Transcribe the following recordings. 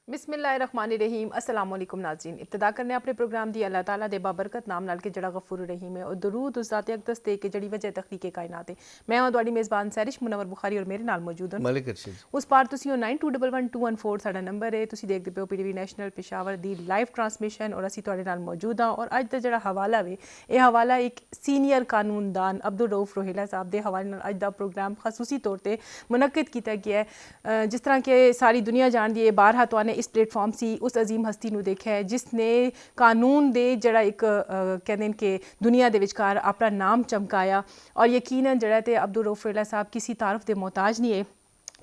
बिस्मिल्लाहिर्रहमानिर्रहीम अस्सलाम वालेकुम नाज़रीन। इब्तिदा करने अपने प्रोग्राम दी अल्लाह ताला दे बाबरकत नाम नाल के जड़ा गफूर रहीम है और दरूद उस ज़ात अक़दस ते के जड़ी वजह तख्लीक़े कायनात है। मैं हूं तुहाडी मेज़बान सैरिश मुनव्वर बुखारी और मेरे नाल मौजूद हैं मलिक अर्शद। उस पार तुसीं 92111214 साडा नंबर है। तुसीं देखदे पे हो PTV national Peshawar the live transmission और असीं तुहाडे नाल मौजूद हां। और अज दा जड़ा हवाला वे ये हवाला एक सीनियर कानूनदान अब्दुल रऊफ रोहेला साहब दे हवाले नाल अज दा प्रोग्राम खसूसी तौर ते मुनक्किद कीता गया है। जिस तरह के सारी दुनिया जानदी है बारहा तुहाने इस प्लेटफॉर्म सी उस अजीम हस्ती नूं देखा है जिसने कानून दे जड़ा एक कहते कि दुनिया दे विचकार अपना नाम चमकाया और यकीनन जड़ा ते अब्दुल रऊफ रोहेला साहब किसी तारफ दे मोहताज नहीं है।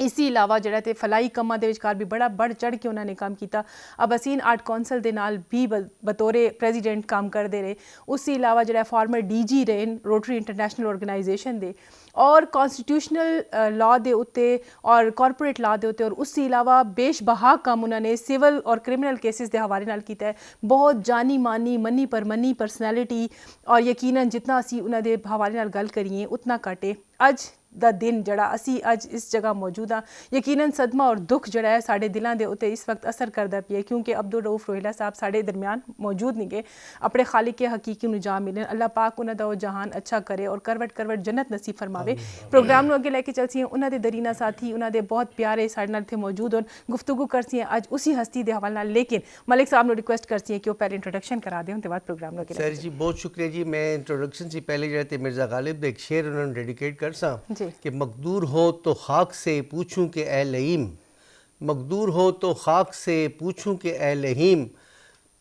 इसी अलावा जड़ा ते फलाई कम्मां दे विचकार भी बड़ा बढ़ चढ़ के उन्होंने काम किया। अबसीन आर्ट कौंसल दे नाल भी बतौरे प्रेजिडेंट काम करते रहे। उसके अलावा जड़ा फॉर्मर DG रहे रोटरी इंटरनेशनल ऑर्गेनाइजेशन दे और कॉन्स्टिट्यूशनल लॉ दे उत्ते और कॉरपोरेट लॉ दे उत्ते और उसके अलावा बेशबहा काम उन्होंने सिविल और क्रिमिनल केसेस के हवाले नाल किया है। बहुत जानी मानी मनी परमनी पर्सनैलिटी और यकीनन जितना असी उन्होंने हवाले नाल गल करिए उतना घटे। अज दा दिन जड़ा असी अज इस जगह मौजूद हाँ यकीनन सदमा और दुख जड़ा है साढ़े दिलों के उत्ते इस वक्त असर करता पिया क्योंकि अब्दुल रऊफ रोहेला साहब साढ़े दरमियान मौजूद नहीं गए। अपने खालिक के हकीकी नूं जा मिलन अल्लाह पाक उन्हां दा जहान अच्छा करे और करवट करवट जन्नत नसीब फरमावे। प्रोग्राम नूं अगे लैके चलसी उन्हां दे दरीना साथी उन्हां दे बहुत प्यारे साढ़े नाल इत्थे मौजूद होन गुफ्तगू करसी अज उसी हस्ती दे हवाले नाल। लेकिन मलिक साहब नूं रिक्वेस्ट करसी कि वो पहले इंट्रोडक्शन करा दें उनके बाद प्रोग्राम नूं अगे सर जी बहुत शुक्रिया जी। मैं इंट्रोडक्शन से पहले जो है मिर्ज़ा गालिब का एक शेर उन्होंने डेडिकेट कर सा कि मकदूर हो तो खाक से पूछूं कि ए लईम, मकदूर हो तो खाक से पूछूं कि ए लहीम,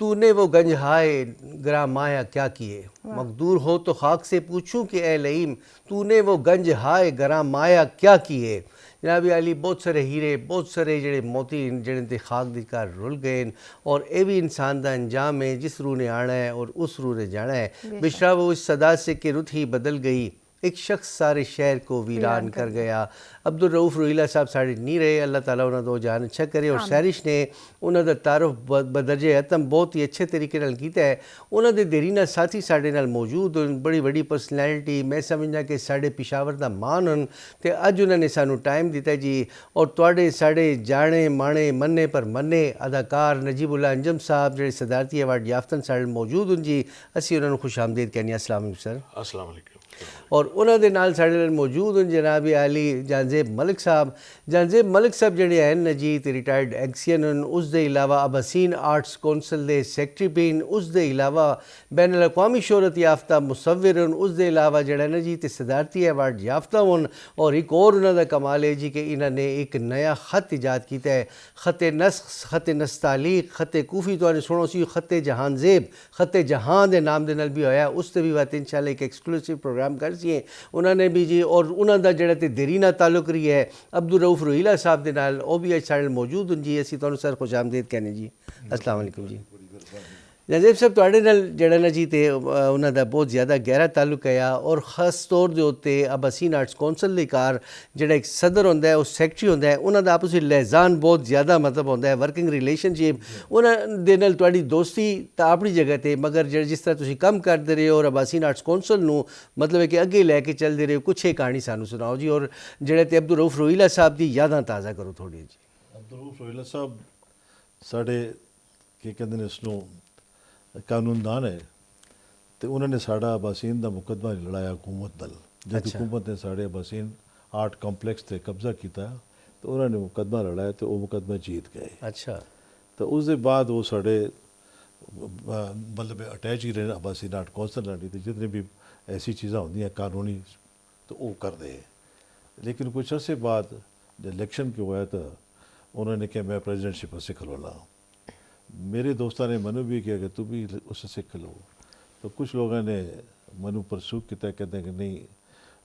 तूने वो गंज हाय ग्रा माया क्या किए। मकदूर हो तो खाक से पूछूं कि ए लईम, तूने वो गंज हाय ग्रा माया क्या किए। जनाब अली बहुत सारे हीरे बहुत सारे जड़े मोती जड़े खाक दी घर रुल गए और ये भी इंसान का अंजाम है जिस रूह ने आना है और उस रूह ने जाना है। बिशरा वो इस सदा से कि रुत ही बदल गई, एक शख्स सारे शहर को वीरान कर गया। अब्दुल रऊफ रोहेला साहब साढ़े नहीं रहे, अल्लाह ताला उन्होंने दो जान अच्छा करे। और सैरिश ने उन्होंने तारुफ बदरजे अतम बहुत ही अच्छे तरीके नाल कीता है। उन्होंने देरीना साथी साढ़े नाल मौजूद होन, बड़ी बड़ी पर्सनैलिटी मैं समझना कि साढ़े पिशावर का मान होन ते अज उन्होंने सानू टाइम दिता जी। और तुहाडे साढ़े जाने माने मन्ने पर मन्ने अदाकार नजीबुल्ला अंजम साहब जो सदारती अवार्ड याफ्तन साढ़े मौजूद हों जी। असी उन्होंने खुश आमदीद कहनी। अस्सलाम वालेकुम सर। अस्सलाम वालेकुम। और उन्होंने नाल साढ़े नाल मौजूद हैं जनाब आली जानजेब मलिक साहब। जानजेब मलिक साहब जड़े हैं ना जी ते रिटायर्ड एक्सियन हैं। उस दे अलावा अबसीन आर्ट्स कौंसल दे सैकटरी भी हैं। उस दे अलावा बैन अल-अक़वामी शोहरत याफ्ता मुसव्विर हैं। उस दे अलावा जड़ा ना जी ते सदारती अवार्ड याफ्ता होन। और एक और उन्होंने कमाल है जी कि इन्होंने एक नया ख़त ईजाद किया है, ख़त नस्ख ख़त नस्तालीक ख़त कूफ़ी तो सुनो सी ख़त जहानजेब ख़त जहां के नाम के नाल भी होया। उस ते भी बात इंशाअल्लाह एक एक्सक्लूसिव प्रोग्राम कर सी उन्होंने भी जी। और उन्होंने जड़ा ते देरीना ताल्लुक रही है अब्दुल रऊफ रोहेला साहब के नाल वो भी अज साढ़े मौजूद हैं जी। असी तुहानू सर खुश आमदीद कहने जी। अस्सलाम वालेकुम जी। जानजेब साहब तुहाडे नाल जड़ा ना जी ते उन्हों का बहुत ज़्यादा गहरा ताल्लुक है और ख़ास तौर के उत्ते अबसीन आर्ट्स कौंसल के कार जड़ा एक सदर होंदा है उस सैकटरी होंदा है उन्हों का आपस में लहजान बहुत ज़्यादा मतलब होंदा है वर्किंग रिलेशनशिप उन्होंने दे नाल तुहाडी दोस्ती तो अपनी जगह ते मगर जिस तरह तुसीं काम करते रहे और अबसीन आर्ट्स कौंसल नूं मतलब है कि अगे लैके चलते रहे कुछ एक कहानी सानू सुनाओ जी। और जड़े ते अब्दुल रऊफ रोहेला साहब की यादां ताज़ा करो थोड़ी जी। अब्दुल रऊफ रोहेला साहब साढ़े के कहते हैं इसनों कानूनदान है तो उन्होंने साड़ा अबासीन का मुकदमा लड़ाया हुकूमत नाल। जब हुकूमत ने साढ़े अबासीन आर्ट कॉम्पलैक्स से कब्जा किया तो उन्होंने मुकदमा लड़ाया तो वो मुकदमा जीत गए। अच्छा। तो उस दे बाद वो साढ़े मतलब अटैच ही रहे अबासीन आर्ट कौंसल नाल तो जितनी भी ऐसी चीज़ा होंगी कानूनी तो वो कर दे। लेकिन कुछ अर्से बाद जब इलेक्शन के हुआ तो उन्होंने कहा मैं प्रेजिडेंटशिप से खलोना। मेरे दोस्तों ने मनु भी किया कि तू भी उससे सीख लो। तो कुछ लोगों ने मनु परसूख किया कहते हैं कि नहीं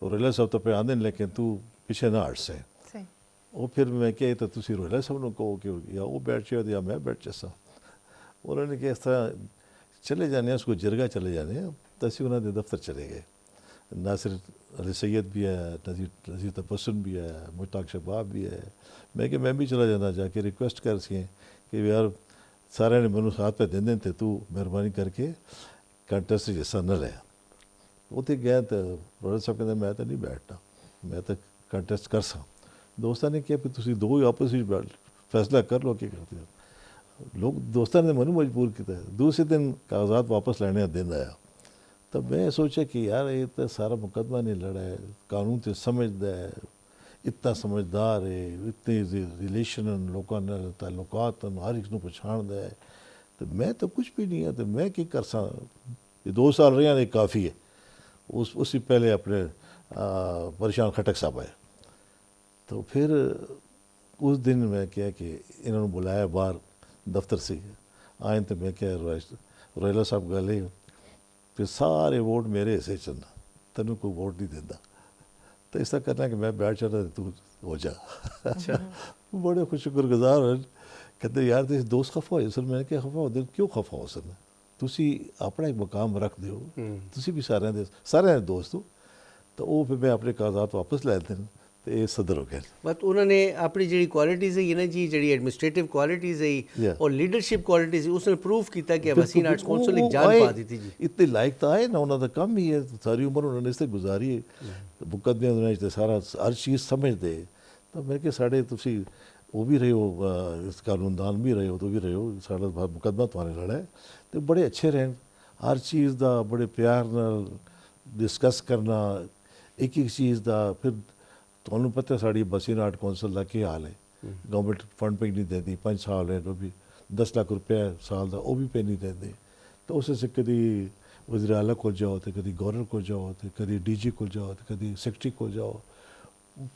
रोहेला साहब तो पे आते हैं लेकिन तू पीछे ना हट से। वो फिर मैं क्या तो तुम रोहेला साहब ने कहो कि या वो बैठ जाओ या मैं बैठ जैसा। उन्होंने कहा इस तरह चले जाने उसको जिरगा चले जाने तो असी उन्होंने दफ्तर चले गए। नासिर अली सैयद भी है, नज़ीर तबस्सुम भी है, मुश्ताक शबाब भी है। मैं भी चला जाना जाके रिक्वेस्ट कर सी कि यार सारे ने मैनू साथ पे देंदे थे तू मेहरबानी करके कंटेस्ट हिस्सा न ले। उत्थे गया तो रोहेला साहब कहते मैं तो नहीं बैठना मैं तो कंटेस्ट कर सा। दोस्तों ने कहा कि तुम दो ही आपस में फैसला कर लो क्या करते हो। ਲੋਕ ਦੋਸਤਾਂ ਨੇ ਮੈਨੂੰ ਮਜਬੂਰ ਕੀਤਾ। ਦੂਸਰੇ ਦਿਨ ਕਾਗਜ਼ਾਤ ਵਾਪਸ ਲੈਣੇ ਦਿਨ ਆਇਆ ਤਾਂ ਮੈਂ ਸੋਚਿਆ ਕਿ ਯਾਰ ਇਹ ਤਾਂ ਸਾਰਾ ਮੁਕੱਦਮਾ ਨਹੀਂ ਲੜਾ ਹੈ, ਕਾਨੂੰਨ ਤੇ ਸਮਝਦਾ ਹੈ, ਇਤਨਾ ਸਮਝਦਾਰ ਹੈ, ਇਤਨੇ ਰਿਲੇਸ਼ਨ ਲੋਕਾਂ ਨਾਲ ਤਾਲੁਕਾਤ ਹਰ ਇੱਕ ਨੂੰ ਪਛਾਣਦਾ ਹੈ, ਤੇ ਮੈਂ ਤਾਂ ਕੁਝ ਵੀ ਨਹੀਂ ਹੈ, ਤੇ ਮੈਂ ਕੀ ਕਰ ਸਕਦਾ। ਇਹ 2 ਸਾਲ ਰਿਹਾ ਨੇ ਕਾਫੀ ਹੈ। ਉसी पहले अपने परेशान खटक साहब आए, तो फिर उस दिन मैं क्या कि इन्होंने बुलाया बाहर दफ्तर से आए, तो मैं क्या रोयला साहब गल फिर सारे वोट मेरे हिस्से चलना, तेन कोई वोट नहीं देता, तो इस तरह करना कि मैं बैठ जाता तू हो जा। अच्छा बड़े खुश शुक्रगुजार हैं। कहते यार तेरे दोस्त खफा हो सर। मैंने क्या खफा हो, क्यों खफा हो सर, ਤੁਸੀਂ ਆਪਣਾ ਇੱਕ ਮੁਕਾਮ ਰੱਖਦੇ ਹੋ, ਤੁਸੀਂ ਵੀ ਸਾਰਿਆਂ ਦੇ ਦੋਸਤ ਹੋ। ਤਾਂ ਉਹ ਫਿਰ ਮੈਂ ਆਪਣੇ ਕਾਗਜ਼ਾਤ ਵਾਪਸ ਲੈ ਦਿੱਤੇ ਤੇ ਇਹ ਸਦਰ ਹੋ ਗਏ। ਬਟ ਉਹਨਾਂ ਨੇ ਆਪਣੀ ਜਿਹੜੀ ਕੁਆਲਿਟੀਜ਼ ਹੈ ਨਾ ਜੀ, ਜਿਹੜੀ ਐਡਮਿਨਿਸਟ੍ਰੇਟਿਵ ਕੁਆਲਿਟੀਜ਼ ਹੈ ਔਰ ਲੀਡਰਸ਼ਿਪ ਕੁਆਲਿਟੀਜ਼ ਸੀ, ਉਸਨੇ ਪ੍ਰੂਵ ਕੀਤਾ ਕਿ ਵਸੀਨ ਆਰਟਸ ਕੌਂਸਲ ਇੱਕ ਜਾਨ ਪਾ ਦਿੱਤੀ ਜੀ। ਇਤਨੇ ਲਾਇਕ ਤਾਂ ਆਏ ਨਾ, ਉਹਨਾਂ ਦਾ ਕੰਮ ਹੀ ਹੈ, ਸਾਰੀ ਉਮਰ ਉਹਨਾਂ ਨੇ ਇਸ ਤੇ ਗੁਜ਼ਾਰੀ ਹੈ, ਮੁਕੱਦਮਿਆਂ ਦੇ ਵਿੱਚ ਸਾਰਾ ਹਰ ਚੀਜ਼ ਸਮਝਦੇ। ਤਾਂ ਮੈਂ ਕਿ ਸਾਡੇ ਤੁਸੀਂ ਉਹ ਵੀ ਰਹੇ ਹੋ, ਇਸ ਕਾਨੂੰਨਦਾਨ ਵੀ ਰਹੇ ਹੋ, तो भी रहे हो, साढ़ा मुकदमा तुम्हारे लड़ा है, तो बड़े अच्छे रहे, हर चीज़ का बड़े प्यार नाल डिस्कस करना एक एक चीज़ का। फिर तुहानू पता साड़ी वसीन आर्ट कौंसल का क्या हाल है, गवर्नमेंट फंड पे नहीं देती, 5 साल है, तो भी 10 लाख रुपया साल का वो भी पे नहीं देते। तो उस कभी वज़ीर आला को जाओ, तो कभी गवर्नर को जाओ, तो कभी DG को जाओ, तो कभी सैकटरी को जाओ,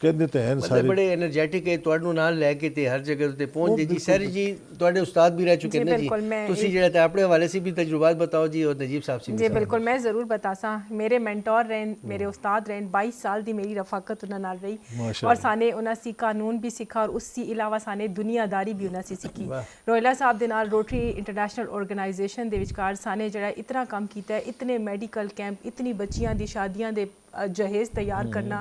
ਕਹਿੰਦੇ ਤਾਂ ਹੈ ਸਾਰੇ ਬੜੇ એનર્ਜੈਟਿਕ ਹੈ, ਤੁਹਾਨੂੰ ਨਾਲ ਲੈ ਕੇ ਤੇ ਹਰ ਜਗ੍ਹਾ ਤੇ ਪਹੁੰਚਦੇ ਜੀ। ਸਰ ਜੀ ਤੁਹਾਡੇ ਉਸਤਾਦ ਵੀ ਰਹਿ ਚੁੱਕੇ ਨੇ ਜੀ, ਤੁਸੀਂ ਜਿਹੜਾ ਤੇ ਆਪਣੇ ਹਵਾਲੇ से भी तजुर्बात बताओ जी, और नजीब साहब से जी बिल्कुल मैं ज़रूर बतासा। मेरे मैंटोर रहन, मेरे उस्ताद रहन, 22 साल दी मेरी रफाकत उन्हां नाल रही और साने उन्हां सी कानून भी सीखा और उससे अलावा साने दुनियादारी भी उन्हां सी सीखी। रोयला साहब दे नाल रोटरी इंटरनेशनल ऑर्गेनाइजेशन दे विचकार साने जड़ा इतना काम कीता है, इतने मैडिकल कैंप, इतनी बच्चियां दी शादियां दे जहेज़ तैयार करना,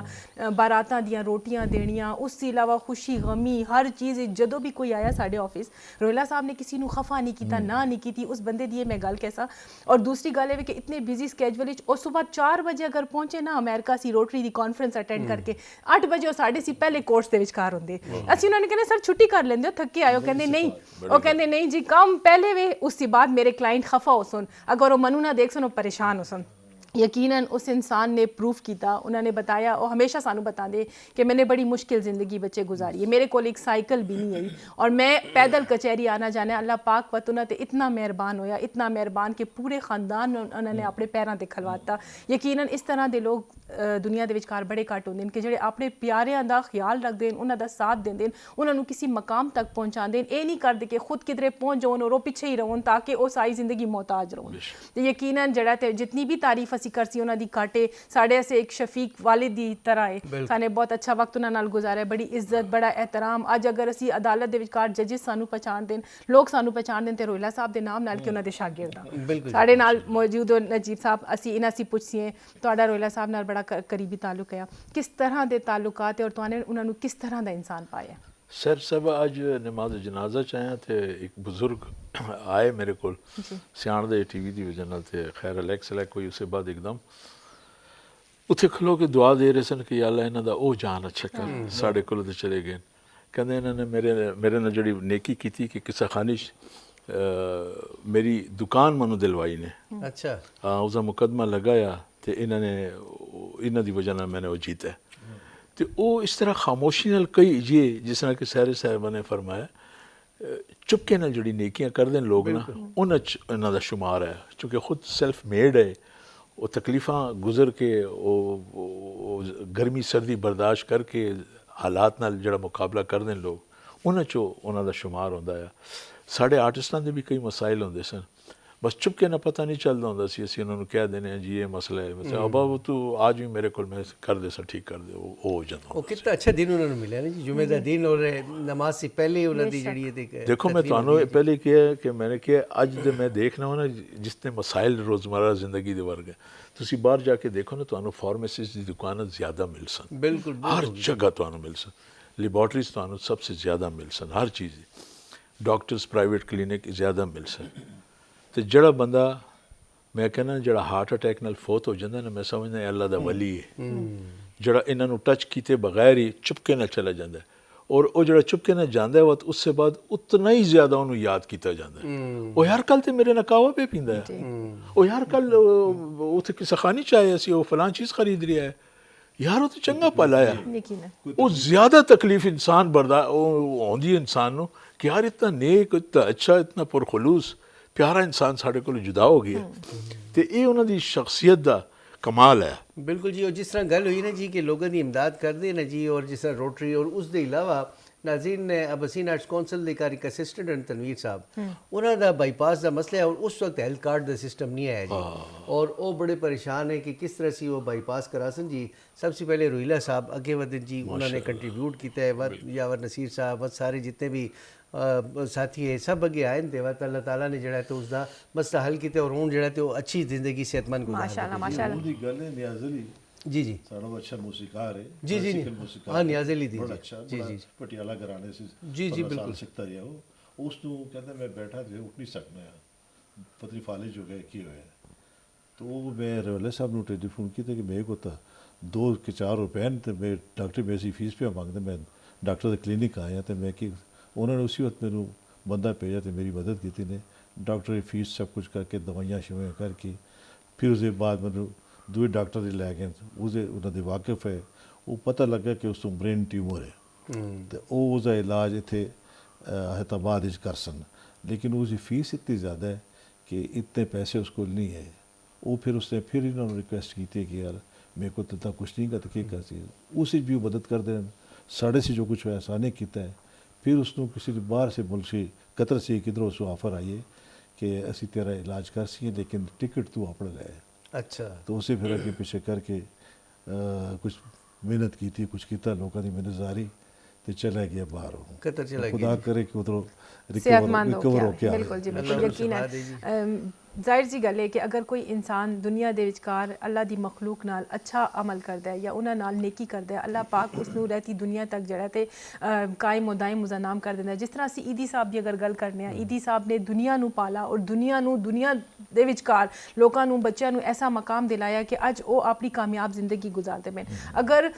बारातां दियां रोटियां देनियां, उससे अलावा खुशी गमी हर चीज़। जदों भी कोई आया साढ़े ऑफिस, रोयला साहब ने किसी को खफा नहीं किया, ना नहीं की उस बंदे दी मैं गल कैसा। और दूसरी गल है कि इतने बिजी स्कैजुअल और सुबह 4 बजे अगर पहुंचे ना अमेरिका सी रोटरी की कॉन्फ्रेंस अटेंड करके 8 बजे साढ़े सी पहले कोर्स के विचकार होंगे। असं उन्होंने कहने सर छुट्टी कर लेंगे, थके आयो, कहते नहीं, वो कहते नहीं जी काम पहले वे, उसके बाद मेरे क्लाइंट खफा हो सुन, अगर वो मनु ना देख सुन परेशान हो सुन। यकीनन उस इंसान ने प्रूफ किया, उन्होंने बताया और हमेशा सानू बता दे कि मैंने बड़ी मुश्किल ज़िंदगी बच्चे गुजारी है, मेरे को एक साइकिल भी नहीं आई और मैं पैदल कचहरी आना जाना। अल्लाह पाक पत उन्होंने इतना मेहरबान होया, इतना मेहरबान कि पूरे ख़ानदान उन्होंने अपने पैरों से खलवाता। यकीनन इस तरह के लोग दुनिया के विचकार बड़े घट होंगे कि जो अपने प्यारियां का ख्याल रखते हैं, उन्होंने साथ देंगे, उन्होंने किसी मकाम तक पहुँचाते हैं। ये नहीं करते कि खुद किधरे पहुँच जाओ और वो पिछे ही रहो ताकि वो सारी जिंदगी मोहताज रहो। तो यकीनन जड़ा जितनी भी तारीफ ਅਸੀਂ ਕਰਸੀ ਉਹਨਾਂ ਦੀ ਘਾਟੇ ਸਾਡੇ ऐसे एक शफीक वालिद ਦੀ ਤਰ੍ਹਾਂ ਹੈ। ਸਾਨੇ ਬਹੁਤ ਅੱਛਾ ਵਕਤ ਉਹਨਾਂ ਨਾਲ ਗੁਜ਼ਾਰਿਆ, ਬੜੀ ਇੱਜ਼ਤ, ਬੜਾ ਇਹਤਰਾਮ। ਅੱਜ ਅਗਰ ਅਸੀਂ ਅਦਾਲਤ ਦੇ ਵਿਚਕਾਰ ਜੱਜਿਸ ਸਾਨੂੰ ਪਛਾਣ ਦੇਣ, ਲੋਕ ਸਾਨੂੰ ਪਛਾਣ ਦੇਣ ਤੇ ਰੋਇਲਾ ਸਾਹਿਬ ਦੇ ਨਾਮ ਨਾਲ ਕਿ ਉਹਨਾਂ ਦੇ ਸ਼ਾਗਿਰਦ ਆ। ਸਾਡੇ ਨਾਲ ਮੌਜੂਦ ਨਜੀਬ ਸਾਹਿਬ, ਅਸੀਂ ਇਹਨਾਂ ਸੀ ਪੁੱਛੀਏ ਤੁਹਾਡਾ ਰੋਇਲਾ ਸਾਹਿਬ ਨਾਲ ਬੜਾ ਕਰੀਬੀ ਤਾਲੁਕ ਹੈ, ਕਿਸ ਤਰ੍ਹਾਂ ਦੇ ਤਾਲੁਕਾਤ ਹੈ ਔਰ ਤੁਹਾਨੂੰ ਉਹਨਾਂ ਨੂੰ ਕਿਸ ਤਰ੍ਹਾਂ ਦਾ ਇਨਸਾਨ ਪਾਇਆ? सर सब अज नमाज जनाजा च आया तो एक बुजुर्ग आए मेरे को सियाण दे TV की वजह नाल ते खैर अलैक्स अलैक कोई उसके बाद एकदम उत्थे खलो के दुआ दे रहे सन कि अल्लाह इन्हां दा ओ जान अच्छा कर, साढ़े कोल ते चले गए। कहंदे इन्हां ने मेरे नाल जिहड़ी नेकी कीती कि किसा खानिश मेरी दुकान मनु दिलवाई ने। अच्छा हाँ, उसका मुकदमा लगाया तो इन्हां दी वजह नाल मैंने वो जीता। तो वो इस तरह खामोशी नाल कई जी जिस तरह कि सारे साहिबा ने फरमाया चुपके नाल जिहड़ी नेकियां करदे लोग ना उन्हां च इन्हां दा शुमार है, क्योंकि खुद सैल्फ मेड है। वो तकलीफ़ां गुजर के वो गर्मी सर्दी बर्दाश्त करके हालात नाल जिहड़ा मुकाबला करदे लोग उन्हां चों उन्हां दा शुमार हुंदा है। साढ़े आर्टिस्टां दे भी कई मसाइल हुंदे सन, बस चुपके ना पता नहीं चलता होंदा सी, असीं उन्हां नूं कह देने जी ये मसला है, मतलब अब्बा वो तू आज भी मेरे को मैं कर दे सा ठीक कर दे, वो हो जाता। वो कितना अच्छा दिन उन्होंने मिला ना जी, जुमे दा दिन और नमाज से पहले उन्हां दी जड़ी है। देखो मैं तुहानू पहले किया कि मैंने किया अज दे मैं देखना हो ना जिसने मसाइल रोज़मर्रा जिंदगी दे वर्ग तुसीं बाहर जाके देखो ना तुहानू फार्मेसिस्ट दी दुकानां ज़्यादा मिल सन, बिल्कुल हर जगह तुहानू मिल सन, लेबॉर्टरीज तुहानू सबसे ज़्यादा मिल सन, हर चीज़ डॉक्टर्स प्राइवेट क्लिनिक ज़्यादा मिल सन। तो जड़ा बंदा मैं कहना जड़ा हार्ट अटैक नाल फौत हो जाता ना, मैं समझना अल्लाह दा वली है। जड़ा इन्हां नूं टच कीते बगैर ही चुपके नाल चला जाता है ਔਰ ਉਹ ਜਿਹੜਾ ਚੁਪਕੇ ਨਾਲ ਜਾਂਦਾ ਹੈ ਵਕਤ ਉਸ ਤੋਂ ਬਾਅਦ ਉਤਨਾ ਹੀ ਜ਼ਿਆਦਾ ਉਹਨੂੰ ਯਾਦ ਕੀਤਾ ਜਾਂਦਾ ਹੈ। ਉਹ ਯਾਰ ਕੱਲ ਤੇ ਮੇਰੇ ਨਾਲ ਕਾਵਾ ਪੇ ਪੀਂਦਾ ਹੈ, ਉਹ ਯਾਰ ਕੱਲ ਉੱਥੇ ਕਿਸੇ ਖਾਨੀ ਚ ਆਏ ਅਸੀਂ, ਉਹ ਫਲਾਂ ਚੀਜ਼ ਖਰੀਦ ਰਿਹਾ ਹੈ, ਯਾਰ ਉਹ ਤਾਂ ਚੰਗਾ ਪਲ ਆਇਆ। ਯਕੀਨਨ ਉਹ ਜ਼ਿਆਦਾ ਤਕਲੀਫ ਇਨਸਾਨ ਬਰਦਾ ਉਹ ਆਉਂਦੀ ਹੈ ਇਨਸਾਨ ਨੂੰ ਕਿ ਯਾਰ ਇਤਨਾ ਨੇਕ, ਇਤਨਾ ਅੱਛਾ, ਇਤਨਾ ਪੁਰਖਲੂਸ ਪਿਆਰਾ ਇਨਸਾਨ ਸਾਡੇ ਕੋਲ ਜੁਦਾ ਹੋ ਗਿਆ। ਤੇ ਇਹ ਉਹਨਾਂ ਦੀ ਸ਼ਖਸੀਅਤ ਦਾ ਕਮਾਲ ਹੈ। ਬਿਲਕੁਲ ਜੀ। ਔਰ ਜਿਸ ਤਰ੍ਹਾਂ ਗੱਲ ਹੋਈ ਨਾ ਜੀ ਕਿ ਲੋਕਾਂ ਦੀ ਇਮਦਾਦ ਕਰਦੇ ਨਾ ਜੀ, ਔਰ ਜਿਸ ਤਰ੍ਹਾਂ ਰੋਟਰੀ ਔਰ ਉਸ ਦੇ ਇਲਾਵਾ ਨਾਜ਼ਰੀਨ ਨੇ ਅਬਸੀਨ ਆਰਟਸ ਕੌਂਸਲ ਦੇ ਇੱਕ ਅਸਿਸਟੈਂਟ ਹਨ ਤਨਵੀਰ ਸਾਹਿਬ, ਉਹਨਾਂ ਦਾ ਬਾਈਪਾਸ ਦਾ ਮਸਲਾ ਹੈ ਔਰ ਉਸ ਵਕਤ ਹੈਲਥ ਕਾਰਡ ਦਾ ਸਿਸਟਮ ਨਹੀਂ ਆਇਆ ਜੀ, ਔਰ ਉਹ ਬੜੇ ਪਰੇਸ਼ਾਨ ਹੈ ਕਿ ਕਿਸ ਤਰ੍ਹਾਂ ਸੀ ਉਹ ਬਾਈਪਾਸ ਕਰਾਸਨ ਜੀ। ਸਭ से पहले रोहिला साहब अगे वधन जी, उन्होंने कंट्रीब्यूट किया है, वत यावर नसीर साहब, वत सारे जितने भी साथी है सब अगे आए थे, वत अल्लाह ताला ने जड़ा तो उसका मसला हल किया और हूँ जड़ा तो अच्छी जिंदगी सेहतमंद गुजार माशाल्लाह माशाल्लाह ਉਹਦੀ ਗੱਲ ਹੈ ਨਿਆਜ਼ ਅਲੀ जी जी ਸਾਡਾ ਅੱਛਾ ਮੌਸੀਕਾਰ ਹੈ जी जी classical ਮੌਸੀਕਾਰ हाँ नियाज अली दी ਬੜਾ ਅੱਛਾ जी ਬੜਾ जी ਪਟਿਆਲਾ ਘਰਾਣੇ ਸੀ ਜੀ, ਜੀ, ਬਿਲਕੁਲ। ਸਿੱਖਦਾ ਰਿਹਾ ਉਹ। ਉਸ ਨੂੰ ਕਹਿੰਦਾ ਮੈਂ ਬੈਠਾ ਤੇ ਉੱਠ ਨਹੀਂ ਸਕਦਾ ਆ, ਪਤਾ ਨਹੀਂ ਫਾਲਿਜ ਹੋ ਗਿਆ ਕੀ ਹੋਇਆ। तो वो मैं रवैला साहब ने टेलीफोन किया कि मेरे को तो 2 के 4 रुपए ने तो मैं डॉक्टर मेरी फीस पे मांगते, मैं डॉक्टर के क्लिनिक आया तो मैं कि उन्होंने उसी वक्त मैंने बंदा भेजा तो मेरी मदद की ने, डॉक्टर की फीस सब कुछ करके दवाइयाँ शवाइयाँ करके फिर उसके बाद मैंने दूसरे डॉक्टर से लै गए, उसे उन्होंने वाकिफ है, वो पता लगा कि उसको ब्रेन ट्यूमर है तो वो उसका इलाज इतने हैदराबाद कर सन, लेकिन उसकी फीस इतनी ज़्यादा है कि इतने पैसे उसको नहीं है। वो फिर उसने फिर इन्होंने रिक्वेस्ट की थी कि यार मेरे को तो इतना कुछ नहीं करता क्या कर सकते, उसी भी वो मदद करते हैं साढ़े से जो कुछ ऐसा नहीं किया है। फिर उसको किसी बाहर से मुल्क से कतर से किधरों उसको ऑफर आई है कि असी तेरा इलाज कर सी लेकिन टिकट तू अपने ले। अच्छा तो उसे फिर अगे पीछे करके कुछ मेहनत की थी, कुछ किया, लोगों की मेहनत जारी तो चला गया बाहर। कतर चला गया। खुदा करे कि उधरों सेहतमंद रिकवर हो ਗਿਆ ਬਿਲकुल ਜੀ ਬਿਲकुल ਯਕੀਨਨ ਜ਼ਾਹਿਰ ਜੀ ਗੱਲ ਹੈ ਕਿ ਅਗਰ ਕੋਈ ਇਨਸਾਨ ਦੁਨੀਆ ਦੇ ਵਿਚਕਾਰ ਅੱਲਾ ਦੀ ਮਖਲੂਕ ਨਾਲ ਅੱਛਾ ਅਮਲ ਕਰਦਾ ਹੈ ਜਾਂ ਉਹਨਾਂ ਨਾਲ ਨੇਕੀ ਕਰਦਾ ਹੈ, ਅੱਲਾ ਪਾਕ ਉਸ ਨੂੰ ਰਹਿਤੀ ਦੁਨੀਆ ਤੱਕ ਜਿਹੜਾ ਤੇ ਕਾਇਮ و दायम ਮੁਜ਼ਨਾਮ ਕਰ ਦਿੰਦਾ ਹੈ। ਜਿਸ ਤਰ੍ਹਾਂ ਅਸੀਂ ਈਦੀ ਸਾਹਿਬ ਦੀ ਅਗਰ ਗੱਲ ਕਰਨੇ ਆ, ਈਦੀ ਸਾਹਿਬ ਨੇ ਦੁਨੀਆ ਨੂੰ ਪਾਲਾ ਔਰ ਦੁਨੀਆ ਦੇ ਵਿਚਕਾਰ ਲੋਕਾਂ ਨੂੰ, ਬੱਚਿਆਂ ਨੂੰ ਐਸਾ ਮਕਾਮ ਦਿਲਾਇਆ ਕਿ ਅੱਜ ਉਹ ਆਪਣੀ ਕਾਮਯਾਬ ਜ਼ਿੰਦਗੀ ਗੁਜ਼ਾਰਦੇ ਪਏ। ਅਗਰ